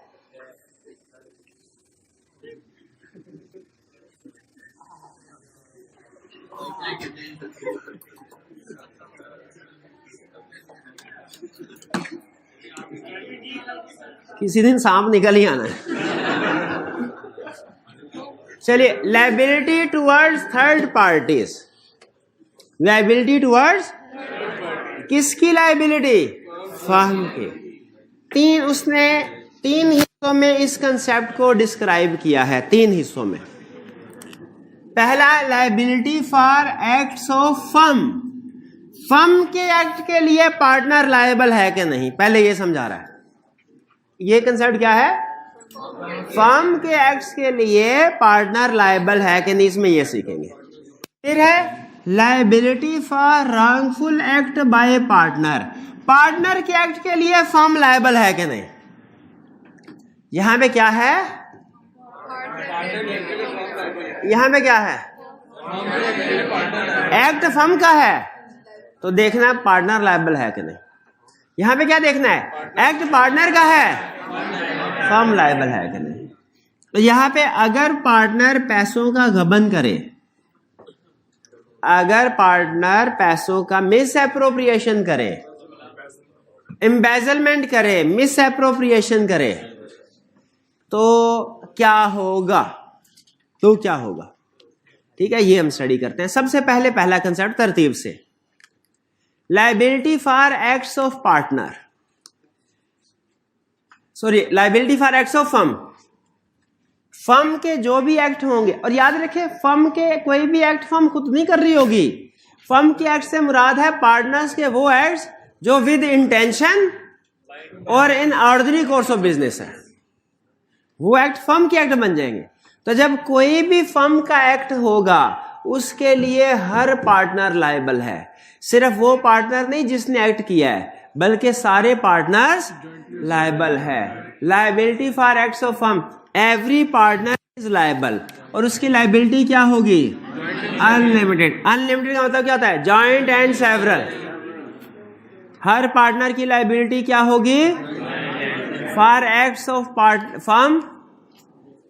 A: किसी दिन सांप निकल ही आना है। चलिए, liability towards third parties. Liability towards किसकी लायबिलिटी? फर्म की। उसने तीन हिस्सों में इस कंसेप्ट को डिस्क्राइब किया है, 3 हिस्सों में। पहला, liability for acts of firm. Firm के एक्ट के लिए पार्टनर लायबल है कि नहीं, पहले ये समझा रहा है। ये कंसेप्ट क्या है? फर्म के एक्ट्स के लिए पार्टनर लायबल है कि नहीं, इसमें ये सीखेंगे। फिर है liability for wrongful act by partner. Partner के एक्ट के लिए फर्म लायबल है कि नहीं। यहां पे क्या है? यहां पे क्या है? एक्ट फर्म का है, तो देखना पार्टनर लायबल है कि नहीं। यहां पे क्या देखना है? एक्ट पार्टनर का है, फर्म लायबल है कि नहीं। तो यहां पे अगर पार्टनर पैसों का गबन करे, अगर पार्टनर पैसों का मिस एप्रोप्रिएशन करे, एम्बेजलमेंट करे, मिस एप्रोप्रिएशन करे, तो क्या होगा? तो क्या होगा? ठीक है, ये हम स्टडी करते हैं। सबसे पहले पहला कंसेप्ट तरतीब से, liability for acts of partner, sorry liability for acts of firm. Firm के जो भी एक्ट होंगे, और याद रखें फर्म के कोई भी एक्ट फर्म खुद नहीं कर रही होगी। फर्म के एक्ट से मुराद है पार्टनर्स के वो एक्ट्स जो विद इंटेंशन और in ordinary course of business है, वो एक्ट फर्म के एक्ट बन जाएंगे। तो जब कोई भी फर्म का एक्ट होगा उसके लिए हर पार्टनर लायबल है। सिर्फ वो पार्टनर नहीं जिसने एक्ट किया है, बल्कि सारे पार्टनर्स लायबल है। Liability for acts of firm, every partner is liable. और उसकी लायबिलिटी क्या होगी? अनलिमिटेड। अनलिमिटेड का मतलब क्या होता है? Joint and several. Her partner की लायबिलिटी क्या होगी? For acts of firm,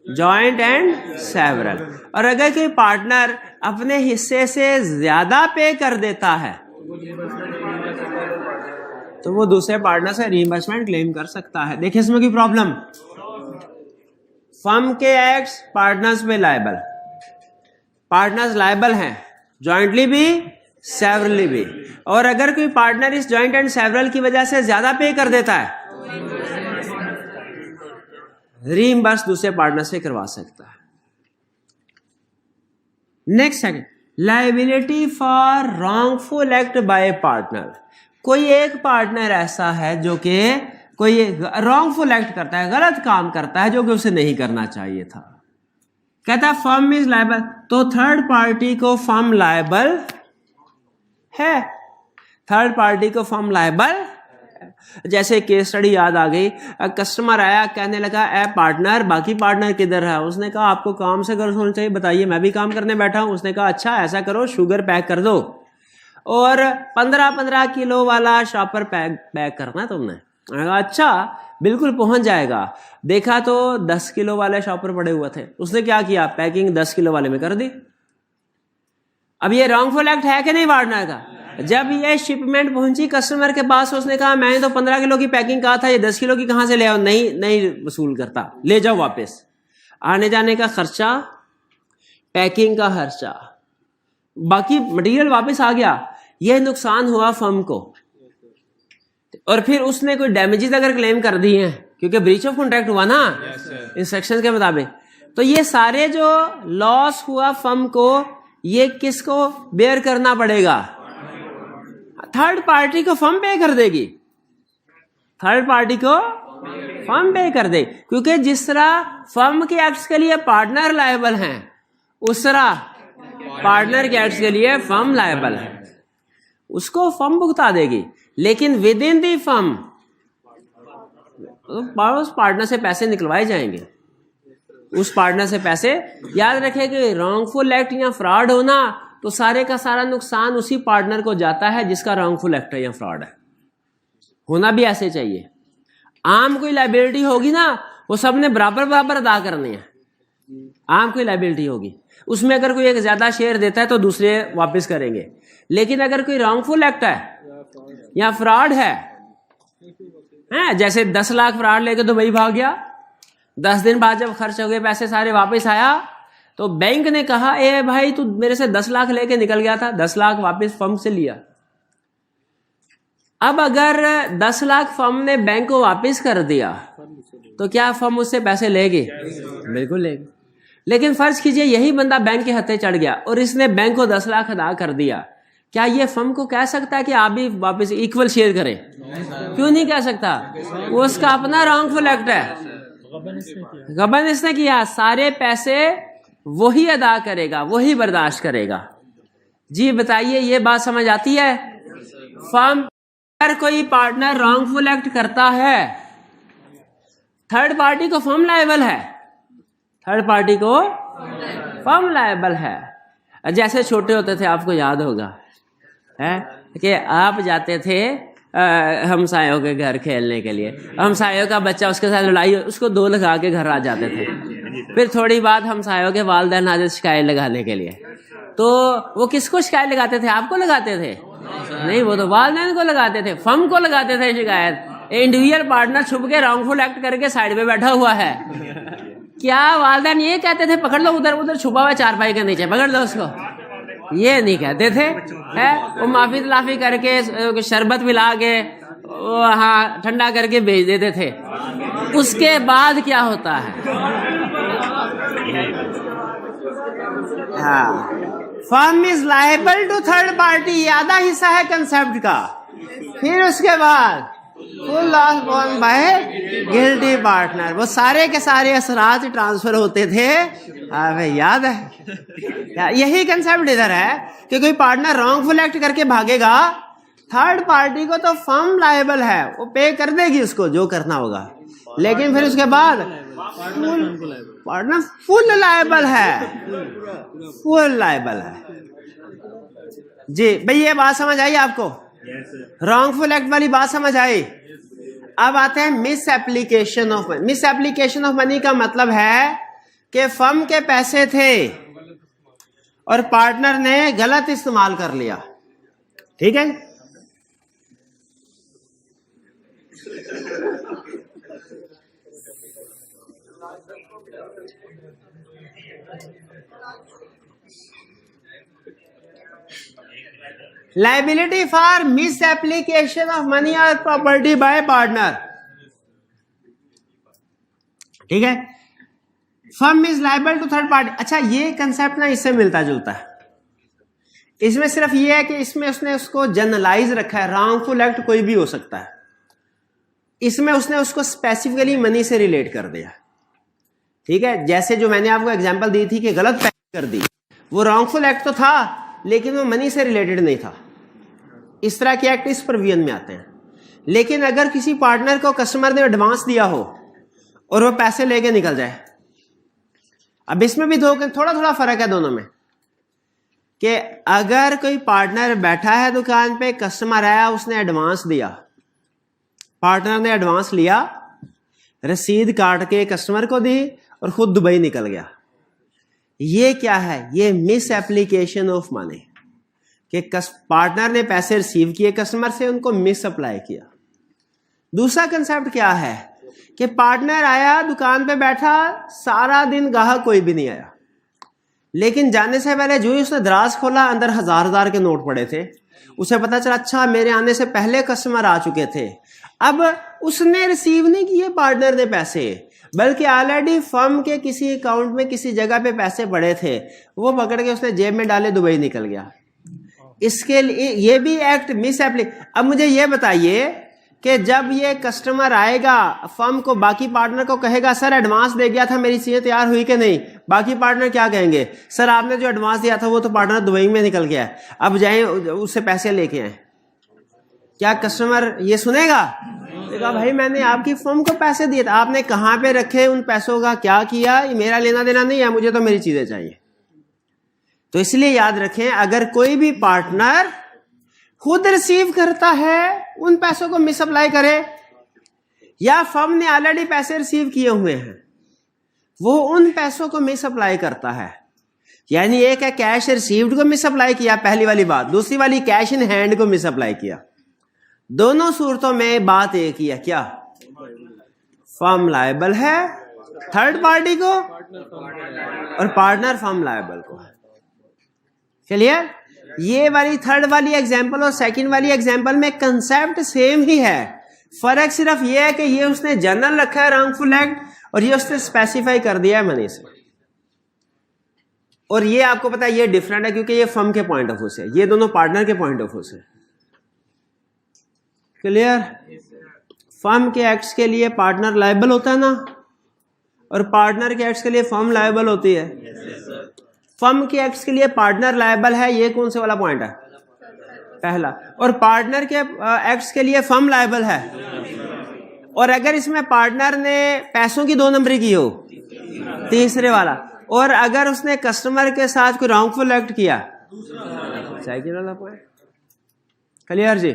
A: joint and several. और अगर कोई पार्टनर अपने हिस्से से ज्यादा पे कर देता है तो वो दूसरे पार्टनर से रीइंबर्समेंट क्लेम कर सकता है। देखिए इसमें कोई प्रॉब्लम? फर्म के एक्ट्स पार्टनर्स पे लायबल, पार्टनर्स लायबल हैं, जॉइंटली भी, सेवरली भी। और अगर कोई पार्टनर इस जॉइंट एंड सेवरल की वजह से ज्यादा पे कर देता है, रीइंबर्स दूसरे पार्टनर से करवा सकता है। Next second, liability for wrongful act by partner. कोई एक पार्टनर ऐसा है जो कि कोई रॉन्गफुल एक्ट करता है, गलत काम करता है जो कि उसे नहीं करना चाहिए था। कहता है फर्म इज लायबल, तो थर्ड पार्टी को फर्म लायबल है, थर्ड पार्टी को फर्म लायबल। जैसे केस स्टडी याद आ गई, कस्टमर आया कहने लगा ए पार्टनर, बाकी पार्टनर किधर है? उसने कहा आपको काम से गर्ज होना चाहिए, बताइए मैं भी काम करने बैठा हूं। उसने कहा अच्छा ऐसा करो, शुगर पैक कर दो और 15-15 किलो वाला शॉपर पैक करना है तुमने। अच्छा बिल्कुल पहुंच जाएगा। देखा तो 10 किलो वाले शॉपर पड़े हुए थे, उसने क्या किया, पैकिंग 10 किलो वाले में कर दी। अब ये रॉन्गफुल एक्ट है कि नहीं पार्टनर का? जब ये शिपमेंट पहुंची कस्टमर के पास, उसने कहा मैंने तो 15 किलो की पैकिंग कहा था, ये 10 किलो की कहां से ले आओ? नहीं वसूल करता, ले जाओ वापस। आने जाने का खर्चा, पैकिंग का खर्चा, बाकी मटेरियल वापस आ गया। यह नुकसान हुआ फर्म को। और फिर उसने कोई डैमेजेस अगर क्लेम कर दी हैं, क्योंकि ब्रीच ऑफ कॉन्ट्रैक्ट हुआ ना इंस्ट्रक्शंस के मुताबिक, तो ये सारे जो लॉस हुआ फर्म को, ये किसको बेयर करना पड़ेगा? थर्ड पार्टी को फर्म पे कर देगी, थर्ड पार्टी को फर्म पे कर दे। क्योंकि जिस तरह फर्म के एक्ट्स के लिए पार्टनर लायबल हैं, उस तरह पार्टनर के एक्ट्स के लिए फर्म लायबल है, उसको फर्म भुगता देगी। लेकिन विद इन दी फर्म उस पार्टनर से पैसे निकलवाए जाएंगे, उस पार्टनर से पैसे। याद रखें कि रॉन्गफुल एक्ट या फ्रॉड होना तो सारे का सारा नुकसान उसी पार्टनर को जाता है जिसका रॉन्गफुल एक्ट है या फ्रॉड है। होना भी ऐसे चाहिए। आम कोई लायबिलिटी होगी ना, वो सबने बराबर बराबर अदा करनी है। आम कोई लायबिलिटी होगी, उसमें अगर कोई एक ज्यादा शेयर देता है तो दूसरे वापस करेंगे। लेकिन अगर कोई रॉन्गफुल एक्ट है या फ्रॉड है, जैसे 10 लाख फ्रॉड लेके तो भाई भाग गया, 10 दिन बाद जब खर्च हो गए पैसे सारे वापस आया, तो बैंक ने कहा ए भाई तू मेरे से 10 लाख लेके निकल गया था, 10 लाख वापस फर्म से लिया। अब अगर 10 लाख फर्म ने बैंक को वापस कर दिया तो क्या फर्म उससे पैसे लेगी? बिल्कुल लेगी। लेकिन फर्ज कीजिए यही बंदा बैंक के हत्थे चढ़ गया और इसने बैंक को 10 लाख अदा कर दिया, क्या ये फर्म को कह सकता है कि आप भी वापस इक्वल शेयर करें? क्यों नहीं कह सकता? वो उसका अपना रॉन्गफुल एक्ट है, गबन इसने किया, सारे पैसे वही अदा करेगा, वही बर्दाश्त करेगा। जी बताइए, ये बात समझ आती है? फर्म अगर कोई पार्टनर रॉन्गफुल एक्ट करता है, थर्ड पार्टी को फर्म लायबल है, थर्ड पार्टी को फर्म लायबल है। जैसे छोटे होते थे, आपको याद होगा है कि आप जाते थे हमसायों के घर खेलने के लिए, हमसायों का बच्चा उसके साथ लड़ाई, उसको 2 लगा के घर आ जाते थे। फिर थोड़ी बात हमसायों के वालिदैन आते शिकायत लगाने के लिए, तो वो किसको शिकायत लगाते थे? आपको लगाते थे? नहीं, वो तो वालिदैन को लगाते थे, फर्म को लगाते थे शिकायत। इंडिविजुअल पार्टनर छुप के रॉन्गफुल एक्ट करके साइड पे बैठा हुआ है, क्या वालिदैन ये कहते थे पकड़ लो, उधर उधर छुपा हुआ चारपाई के नीचे पकड़ लो उसको? ये नहीं कहते थे, है वो माफी तलाफी करके शरबत मिला के हाँ ठंडा करके भेज देते थे। उसके बाद क्या होता है? हाँ, firm is liable to third party, आधा हिस्सा है कंसेप्ट का। फिर उसके बाद full loss borne by guilty partner, वो सारे के सारे असरात ट्रांसफर होते थे। हमें याद है, यही कंसेप्ट इधर है कि कोई पार्टनर रॉन्गफुल एक्ट करके भागेगा, थर्ड पार्टी को तो फर्म लायबल है, वो पे कर देगी उसको जो करना होगा। लेकिन फिर उसके बाद पार्टनर फुल लायबल है, फुल लायबल है। जी भाई, ये बात समझ आई आपको? रॉन्गफुल एक्ट वाली बात समझ आई? अब आते हैं miss application of money. Miss application of money का मतलब है कि फर्म के पैसे थे और पार्टनर ने गलत इस्तेमाल कर लिया, ठीक है? Liability for misapplication of money और प्रॉपर्टी बाय पार्टनर, ठीक है। Firm is liable to third party. अच्छा, ये कंसेप्ट ना इससे मिलता जुलता है। इसमें सिर्फ ये है कि इसमें उसने उसको जनरलाइज रखा है, रॉन्गफुल एक्ट कोई भी हो सकता है। इसमें उसने उसको स्पेसिफिकली मनी से रिलेट कर दिया, ठीक है। जैसे जो मैंने आपको एग्जांपल दी थी कि गलत पैकिंग कर दी, वो रॉन्गफुल एक्ट तो था लेकिन वो मनी से रिलेटेड नहीं था। इस तरह के एक्ट इस प्रोविजन में आते हैं। लेकिन अगर किसी पार्टनर को कस्टमर ने एडवांस दिया हो और वो पैसे लेके निकल जाए, अब इसमें भी थोड़ा थोड़ा फर्क है दोनों में, कि अगर कोई पार्टनर बैठा है दुकान पे, कस्टमर आया, उसने एडवांस दिया, पार्टनर ने एडवांस लिया, रसीद काट के कस्टमर को दी और खुद दुबई निकल गया, ये क्या है? ये मिस एप्लीकेशन ऑफ मनी, कि पार्टनर ने पैसे रिसीव किए कस्टमर से, उनको मिस अप्लाई किया। दूसरा कंसेप्ट क्या है कि पार्टनर आया, दुकान पे बैठा, सारा दिन ग्राहक कोई भी नहीं आया, लेकिन जाने से पहले जो ही उसने दराज खोला, अंदर हजार हजार के नोट पड़े थे। उसे पता चला अच्छा मेरे आने से पहले कस्टमर आ चुके थे। अब उसने रिसीव नहीं किए पार्टनर ने पैसे, बल्कि ऑलरेडी फर्म के किसी अकाउंट में किसी जगह पे पैसे पड़े थे, वो पकड़ के उसने जेब में डाले, दुबई निकल गया। इसके लिए ये भी एक्ट मिस एप्लीक। अब मुझे ये बताइए कि जब ये कस्टमर आएगा, फर्म को बाकी पार्टनर को कहेगा सर एडवांस दे गया था, मेरी चीजें तैयार हुई कि नहीं, बाकी पार्टनर क्या कहेंगे? सर आपने जो एडवांस दिया था वो तो पार्टनर दुबई में निकल गया है, अब जाएं उससे पैसे लेके आए। क्या कस्टमर ये सुनेगा? देखा भाई मैंने आपकी फर्म को पैसे दिए थे, आपने कहाँ पे रखे, उन पैसों का क्या किया, मेरा लेना देना नहीं है, मुझे तो मेरी चीजें चाहिए। तो इसलिए याद रखें, अगर कोई भी पार्टनर खुद रिसीव करता है, उन पैसों को मिसअप्लाई करे, या फर्म ने ऑलरेडी पैसे रिसीव किए हुए हैं, वो उन पैसों को मिसअप्लाई करता है। यानी एक है कैश रिसीव्ड को मिसअप्लाई किया, पहली वाली बात। दूसरी वाली कैश इन हैंड को मिसअप्लाई किया। दोनों सूरतों में बात एक ही है, क्या? फर्म लायबल है थर्ड पार्टी को और पार्टनर फर्म लायबल को है। क्लियर? ये वाली थर्ड वाली एग्जांपल और सेकंड वाली एग्जांपल में कंसेप्ट सेम ही है, फर्क सिर्फ ये है कि ये उसने जनरल रखा है रॉन्गफुल एक्ट, और ये उसने स्पेसिफाई कर दिया है मनी से। और ये आपको पता है ये डिफरेंट है, क्योंकि ये फर्म के पॉइंट ऑफ व्यू से, ये दोनों पार्टनर के पॉइंट ऑफ व्यू से। क्लियर? फर्म के एक्ट्स के लिए पार्टनर लायबल होता है ना, और पार्टनर के एक्ट्स के लिए फर्म लायबल होती है। फर्म के एक्ट्स के लिए पार्टनर लायबल है, ये कौन से वाला पॉइंट है? पहला। और पार्टनर के एक्ट्स के लिए फर्म लायबल है। और अगर इसमें पार्टनर ने पैसों की 2 नंबरी की हो, तीसरे वाला। और अगर उसने कस्टमर के साथ कोई रॉन्गफुल एक्ट किया, सेकंड वाला पॉइंट। क्लियर जी?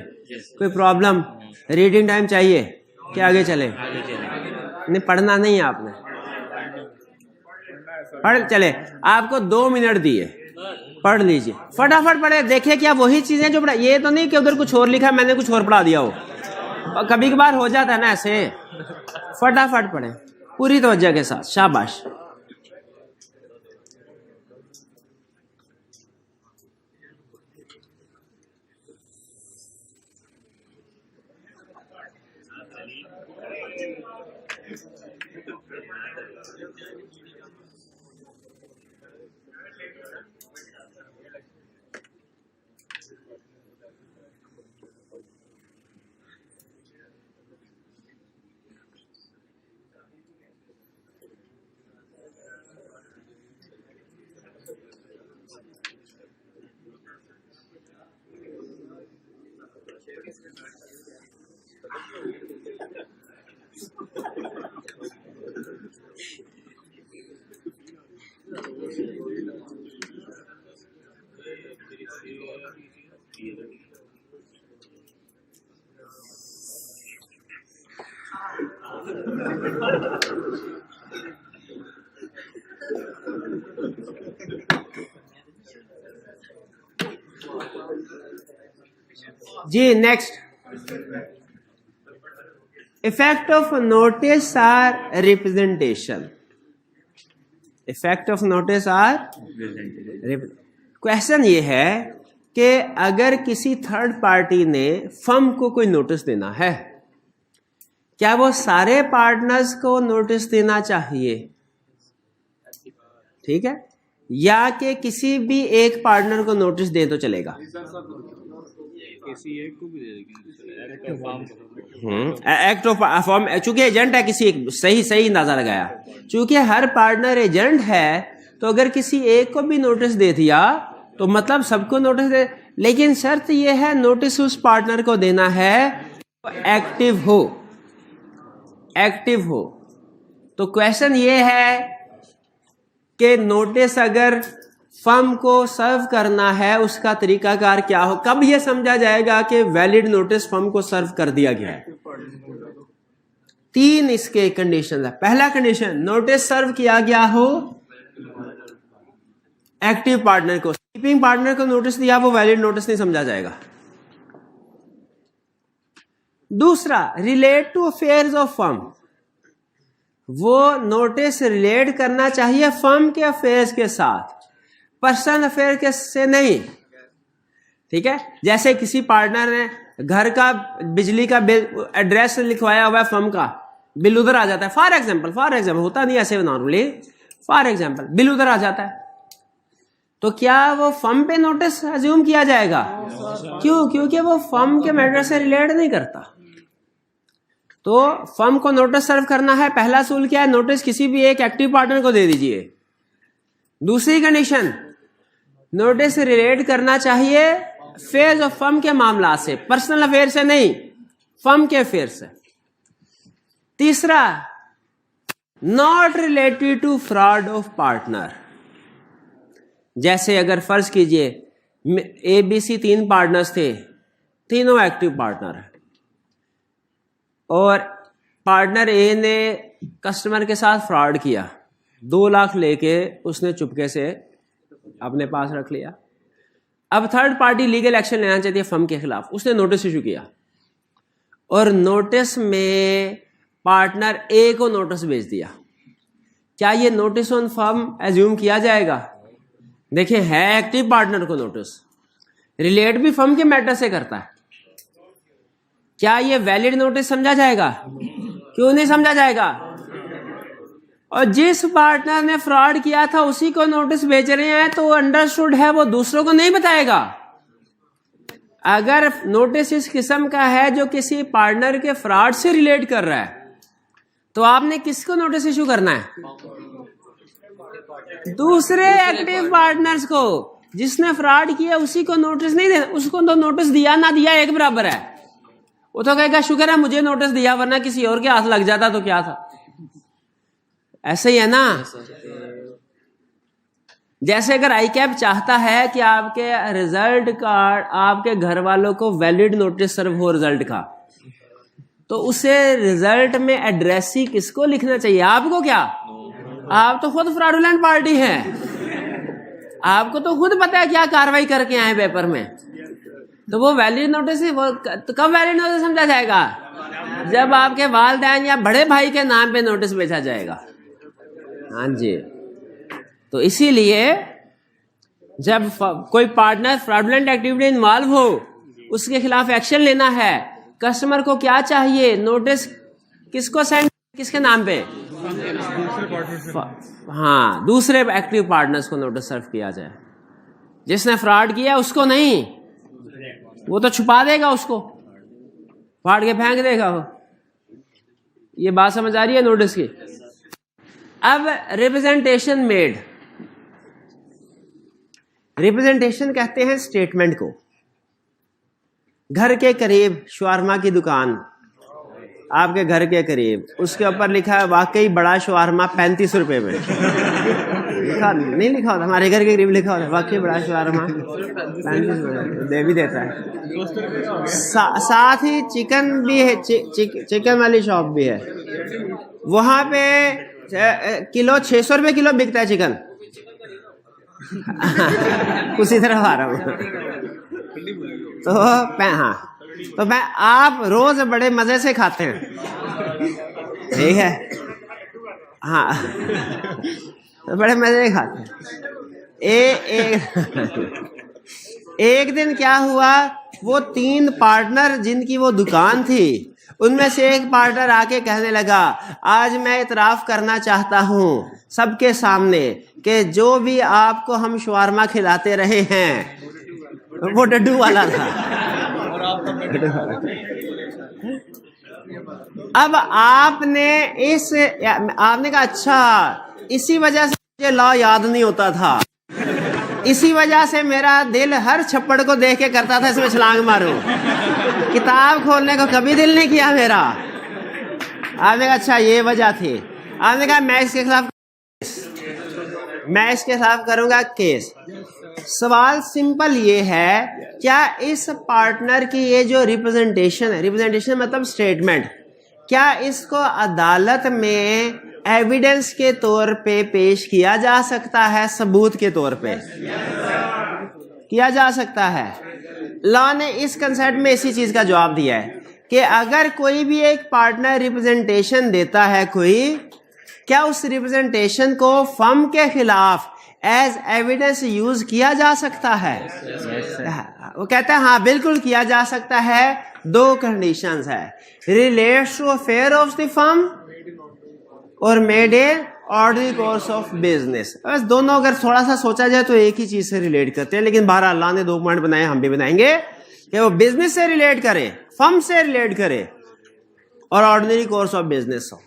A: कोई प्रॉब्लम? रीडिंग टाइम चाहिए कि आगे चले? नहीं, पढ़ना नहीं है आपने, पढ़ चले। आपको 2 मिनट दिए, पढ़ लीजिए, फटाफट पढ़े। देखिए क्या वही चीजें जो पढ़ा, ये तो नहीं कि उधर कुछ और लिखा है मैंने कुछ और पढ़ा दिया हो, और कभी कभार हो जाता है ना ऐसे। फटाफट पढ़े पूरी तवज्जो के साथ, शाबाश। जी next, effect of notice or representation. Effect of notice or question ये है कि अगर किसी थर्ड पार्टी ने फर्म को कोई नोटिस देना है, क्या वो सारे पार्टनर्स को नोटिस देना चाहिए, ठीक है, या कि किसी भी एक पार्टनर को नोटिस दे तो चलेगा? एक्ट ऑफ फॉर्म, चूंकि एजेंट है किसी एक, सही अंदाजा लगाया, चूंकि हर पार्टनर एजेंट है, तो अगर किसी एक को भी नोटिस दे दिया तो मतलब सबको नोटिस दे, लेकिन शर्त यह है नोटिस उस पार्टनर को देना है एक्टिव हो। तो क्वेश्चन ये है कि नोटिस अगर फर्म को सर्व करना है उसका तरीकाकार क्या हो, कब यह समझा जाएगा कि वैलिड नोटिस फर्म को सर्व कर दिया गया है? 3 इसके कंडीशन है। पहला कंडीशन, नोटिस सर्व किया गया हो एक्टिव पार्टनर को, स्लीपिंग पार्टनर को नोटिस दिया वो वैलिड नोटिस नहीं समझा जाएगा। दूसरा, relate to affairs of firm, वो नोटिस रिलेट करना चाहिए फर्म के अफेयर्स के साथ, पर्सनल अफेयर के से नहीं, ठीक है। जैसे किसी पार्टनर ने घर का बिजली का बिल, एड्रेस लिखवाया हुआ है फर्म का, बिल उधर आ जाता है, फॉर एग्जाम्पल होता नहीं ऐसे नॉर्मली, फॉर एग्जाम्पल बिल उधर आ जाता है, तो क्या वो फर्म पे नोटिस अज्यूम किया जाएगा? क्यों? क्योंकि वो फर्म के मैटर से रिलेट नहीं करता। तो फर्म को नोटिस सर्व करना है, पहला असूल क्या है? नोटिस किसी भी एक एक्टिव पार्टनर को दे दीजिए। दूसरी कंडीशन, नोटिस रिलेट करना चाहिए फेज ऑफ फर्म के मामला से, पर्सनल अफेयर से नहीं, फर्म के अफेयर से। तीसरा, not related to fraud of partner. जैसे अगर फर्ज कीजिए ABC 3 पार्टनर्स थे, तीनों एक्टिव पार्टनर है, और पार्टनर ए ने कस्टमर के साथ फ्रॉड किया, 2 लाख लेके उसने चुपके से अपने पास रख लिया। अब थर्ड पार्टी लीगल एक्शन लेना चाहती है फर्म के खिलाफ, उसने नोटिस इशू किया, और नोटिस में पार्टनर ए को नोटिस भेज दिया। क्या ये नोटिस ऑन फर्म एज्यूम किया जाएगा? देखिए, है एक्टिव पार्टनर को नोटिस, रिलेट भी फर्म के मैटर से करता है, क्या ये वैलिड नोटिस समझा जाएगा? क्यों नहीं समझा जाएगा? और जिस पार्टनर ने फ्रॉड किया था उसी को नोटिस भेज रहे हैं, तो अंडरस्टूड है वो दूसरों को नहीं बताएगा। अगर नोटिस इस किस्म का है जो किसी पार्टनर के फ्रॉड से रिलेट कर रहा है, तो आपने किसको नोटिस इशू करना है? दूसरे एक्टिव पार्टनर्स को। जिसने फ्रॉड किया उसी को नोटिस नहीं देना, उसको तो नोटिस दिया ना दिया एक बराबर है। वो तो कहेगा शुक्र है मुझे नोटिस दिया, वरना किसी और के हाथ लग जाता तो क्या था। ऐसे ही है ना। जैसे अगर ICAP चाहता है कि आपके रिजल्ट कार्ड, आपके घर वालों को वैलिड नोटिस सर्व हो रिजल्ट का, तो उसे रिजल्ट में एड्रेसी किसको लिखना चाहिए? आपको। क्या आप तो खुद फ्रॉडुलेंट पार्टी हैं, आपको तो खुद पता है क्या कार्रवाई करके आए पेपर में। तो वो वैलिड नोटिस, वो तो कब वैलिड नोटिस समझा जाएगा? जब आपके वालिदैन या बड़े भाई के नाम पे नोटिस भेजा जाएगा। हाँ जी। तो इसीलिए जब कोई पार्टनर फ्रॉडुलेंट एक्टिविटी इन्वॉल्व हो, उसके खिलाफ एक्शन लेना है, कस्टमर को क्या चाहिए? नोटिस किसको सेंड, किसके नाम पे? हाँ, दूसरे एक्टिव पार्टनर्स को नोटिस सर्व किया जाए। जिसने फ्रॉड किया उसको नहीं, वो तो छुपा देगा, उसको फाड़ के फेंक देगा वो। ये बात समझ आ रही है नोटिस की? अब रिप्रेजेंटेशन मेड, रिप्रेजेंटेशन कहते हैं स्टेटमेंट को। घर के करीब शवारमा की दुकान, आपके घर के करीब, उसके ऊपर लिखा है वाकई बड़ा शवारमा 35 रुपए में। लिखा नहीं लिखा होता? हमारे घर के करीब लिखा होता है वाकई बड़ा शवारमा 35 रुपए दे भी देता है। साथ ही चिकन भी है, चिकन वाली शॉप भी है, वहां पे किलो 600 रुपए किलो बिकता है चिकन। उसी तरफ आ रहा हूँ। तो हाँ, तो मैं आप रोज बड़े मजे से खाते हैं, ठीक है? हाँ, तो बड़े मजे से खाते हैं। एक दिन क्या हुआ, वो 3 पार्टनर जिनकी वो दुकान थी, उनमें से एक पार्टनर आके कहने लगा, आज मैं इतराफ करना चाहता हूं सबके सामने कि जो भी आपको हम शवारमा खिलाते रहे हैं वो डड्डू वाला था। अब आपने कहा अच्छा, इसी वजह से मुझे लॉ याद नहीं होता था, इसी वजह से मेरा दिल हर छप्पड़ को देख के करता था इसमें छलांग मारूं, किताब खोलने को कभी दिल नहीं किया मेरा। आपने कहा अच्छा ये वजह थी। आपने कहा मैं इसके खिलाफ करूंगा केस। सवाल सिंपल ये है, क्या इस पार्टनर की ये जो रिप्रेजेंटेशन है, रिप्रेजेंटेशन मतलब स्टेटमेंट, क्या इसको अदालत में एविडेंस के तौर पे पेश किया जा सकता है, सबूत के तौर पे किया जा सकता है? लॉ ने इस कंसेप्ट में इसी चीज का जवाब दिया है कि अगर कोई भी एक पार्टनर रिप्रेजेंटेशन देता है कोई, क्या उस रिप्रेजेंटेशन को फर्म के खिलाफ एज एविडेंस यूज किया जा सकता है? वो कहता है हाँ बिल्कुल किया जा सकता है। 2 कंडीशंस है, relates to affair of the firm और made a ordinary course of business. बस दोनों अगर थोड़ा सा सोचा जाए तो एक ही चीज से रिलेट करते हैं, लेकिन बहरहाल अल्लाह ने 2 पॉइंट बनाए, हम भी बनाएंगे कि वो बिजनेस से रिलेट करे, फर्म से रिलेट करे और ऑर्डिनरी कोर्स ऑफ बिजनेस हो।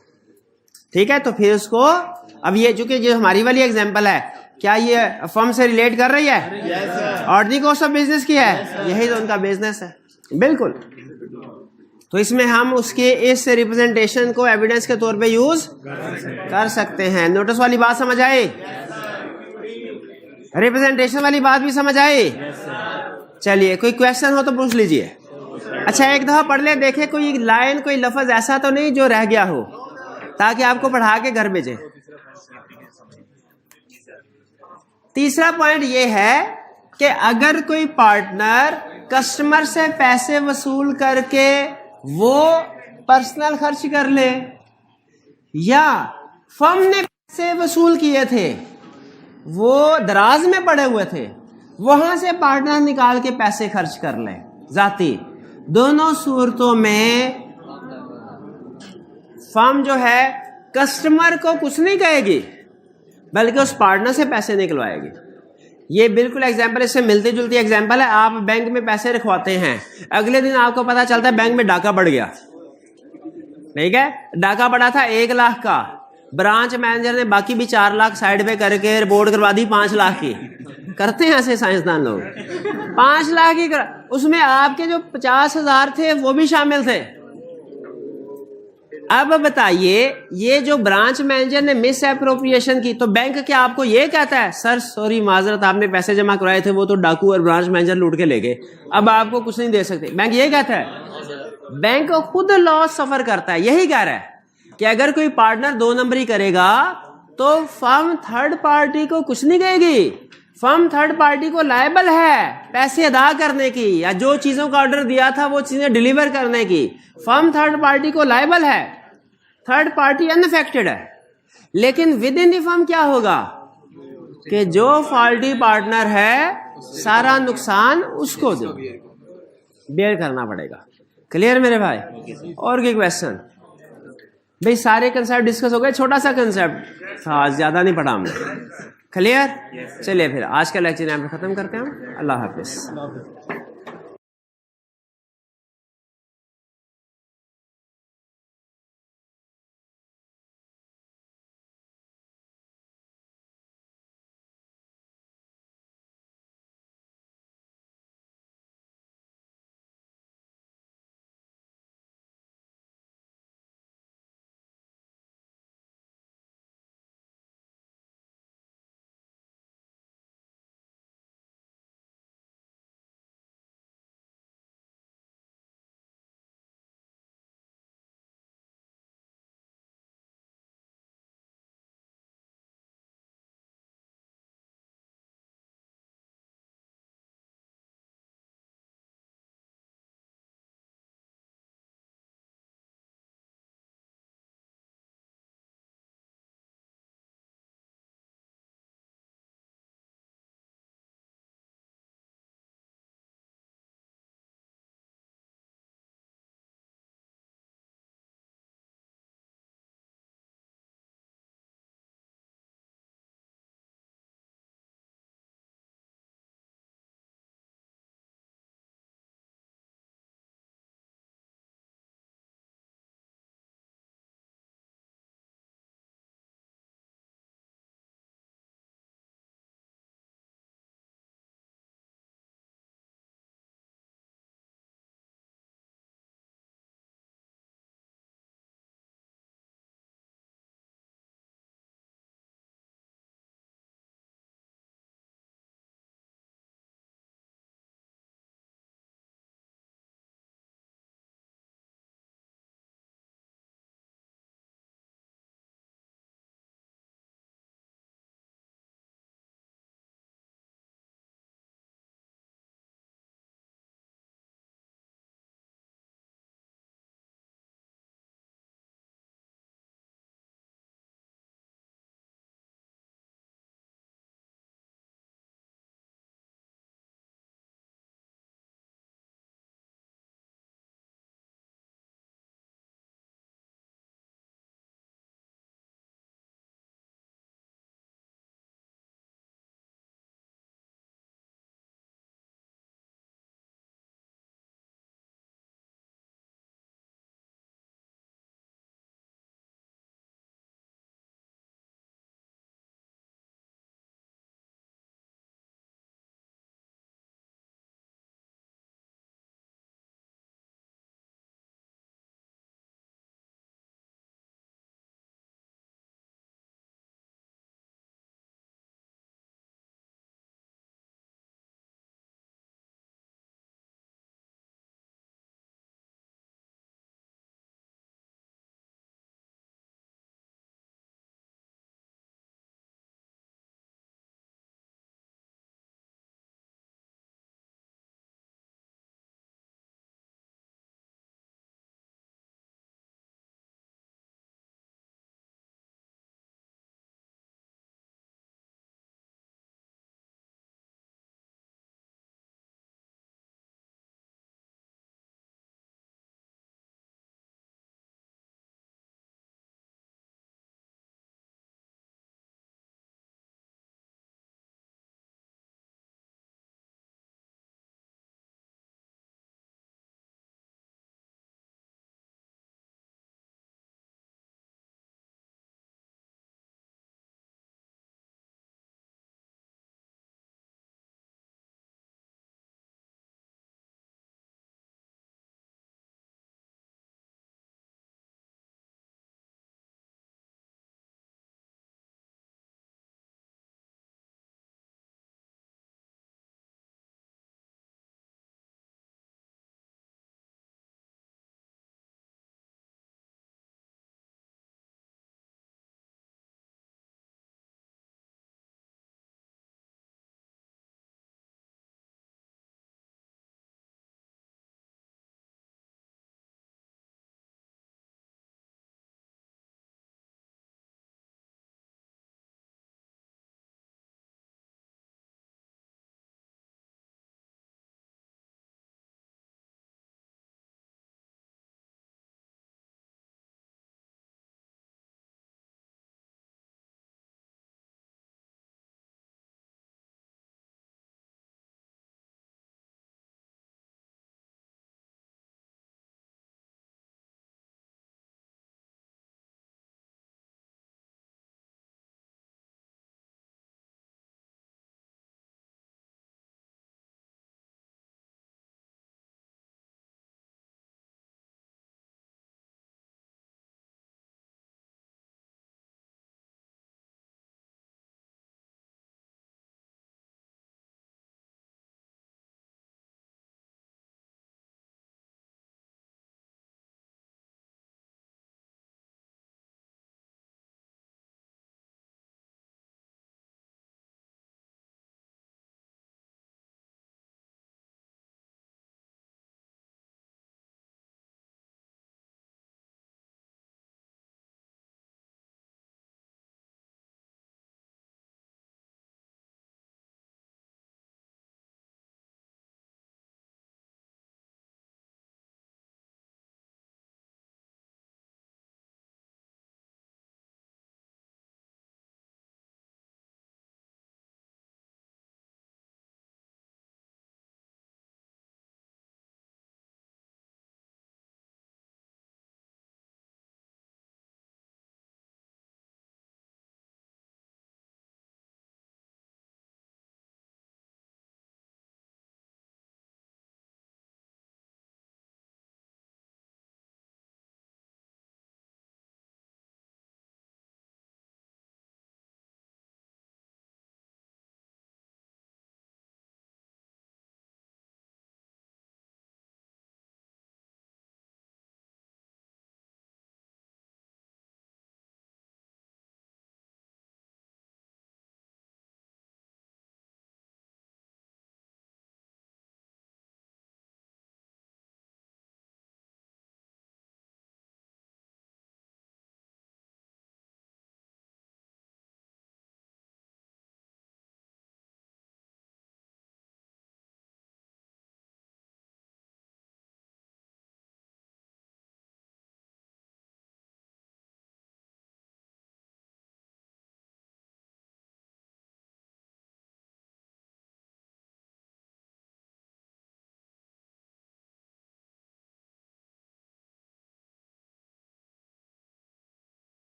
A: ठीक है, तो फिर उसको अब ये चूंकि जो हमारी वाली एग्जांपल है, क्या ये फर्म से रिलेट कर रही है? ऑर्डिनरी कोर्स ऑफ बिजनेस की है, यही तो उनका बिजनेस है। बिल्कुल, तो इसमें हम उसके इस रिप्रेजेंटेशन को एविडेंस के तौर पे यूज कर सकते हैं। नोटिस वाली बात समझ आई? रिप्रेजेंटेशन वाली बात भी समझ आई? चलिए, कोई क्वेश्चन हो तो पूछ लीजिए। अच्छा, एक दफा पढ़ ले, देखे कोई लाइन, कोई लफ्ज ऐसा तो नहीं जो रह गया हो, ताकि आपको पढ़ा के घर भेजे। तीसरा पॉइंट ये है कि अगर कोई पार्टनर कस्टमर से पैसे वसूल करके वो पर्सनल खर्च कर ले, या फर्म ने पैसे वसूल किए थे, वो दराज में पड़े हुए थे, वहां से पार्टनर निकाल के पैसे खर्च कर ले जाती, दोनों सूरतों में फर्म जो है कस्टमर को कुछ नहीं कहेगी, बल्कि उस पार्टनर से पैसे निकलवाएगी। ये बिल्कुल एग्जाम्पल इससे मिलती जुलती एग्जाम्पल है। आप बैंक में पैसे रखवाते हैं, अगले दिन आपको पता चलता है बैंक में डाका बढ़ गया। ठीक है, डाका बढ़ा था 1 लाख का, ब्रांच मैनेजर ने बाकी भी 4 लाख साइड पे करके रिपोर्ट करवा दी 5 लाख की। करते हैं ऐसे साइंसदान लोग। 5 लाख की उसमें आपके जो 50,000 थे वो भी शामिल थे। अब बताइए, ये जो ब्रांच मैनेजर ने मिस एप्रोप्रिएशन की, तो बैंक क्या आपको ये कहता है सर सॉरी माजरत, आपने पैसे जमा कराए थे, वो तो डाकू और ब्रांच मैनेजर लूट के ले गए, अब आपको कुछ नहीं दे सकते? बैंक ये कहता है? बैंक खुद लॉस सफर करता है। यही कह रहा है कि अगर कोई पार्टनर 2 नंबरी करेगा तो फर्म थर्ड पार्टी को कुछ नहीं कहेगी, फर्म थर्ड पार्टी को लायबल है पैसे अदा करने की, या जो चीजों का ऑर्डर दिया था वो चीजें डिलीवर करने की। फर्म थर्ड पार्टी को लायबल है, थर्ड पार्टी अनअफेक्टेड है। लेकिन विद इन द फर्म क्या होगा कि जो फॉल्टी पार्टनर है सारा नुकसान उसको दो बेयर करना पड़ेगा। क्लियर मेरे भाई? और कोई क्वेश्चन? भाई सारे कंसेप्ट डिस्कस हो गए, छोटा सा कंसेप्ट था, ज्यादा नहीं पढ़ा हमने। क्लियर? चलिए फिर आज का लेक्चर यहाँ पे खत्म करते हैं हम। अल्लाह हाफिज।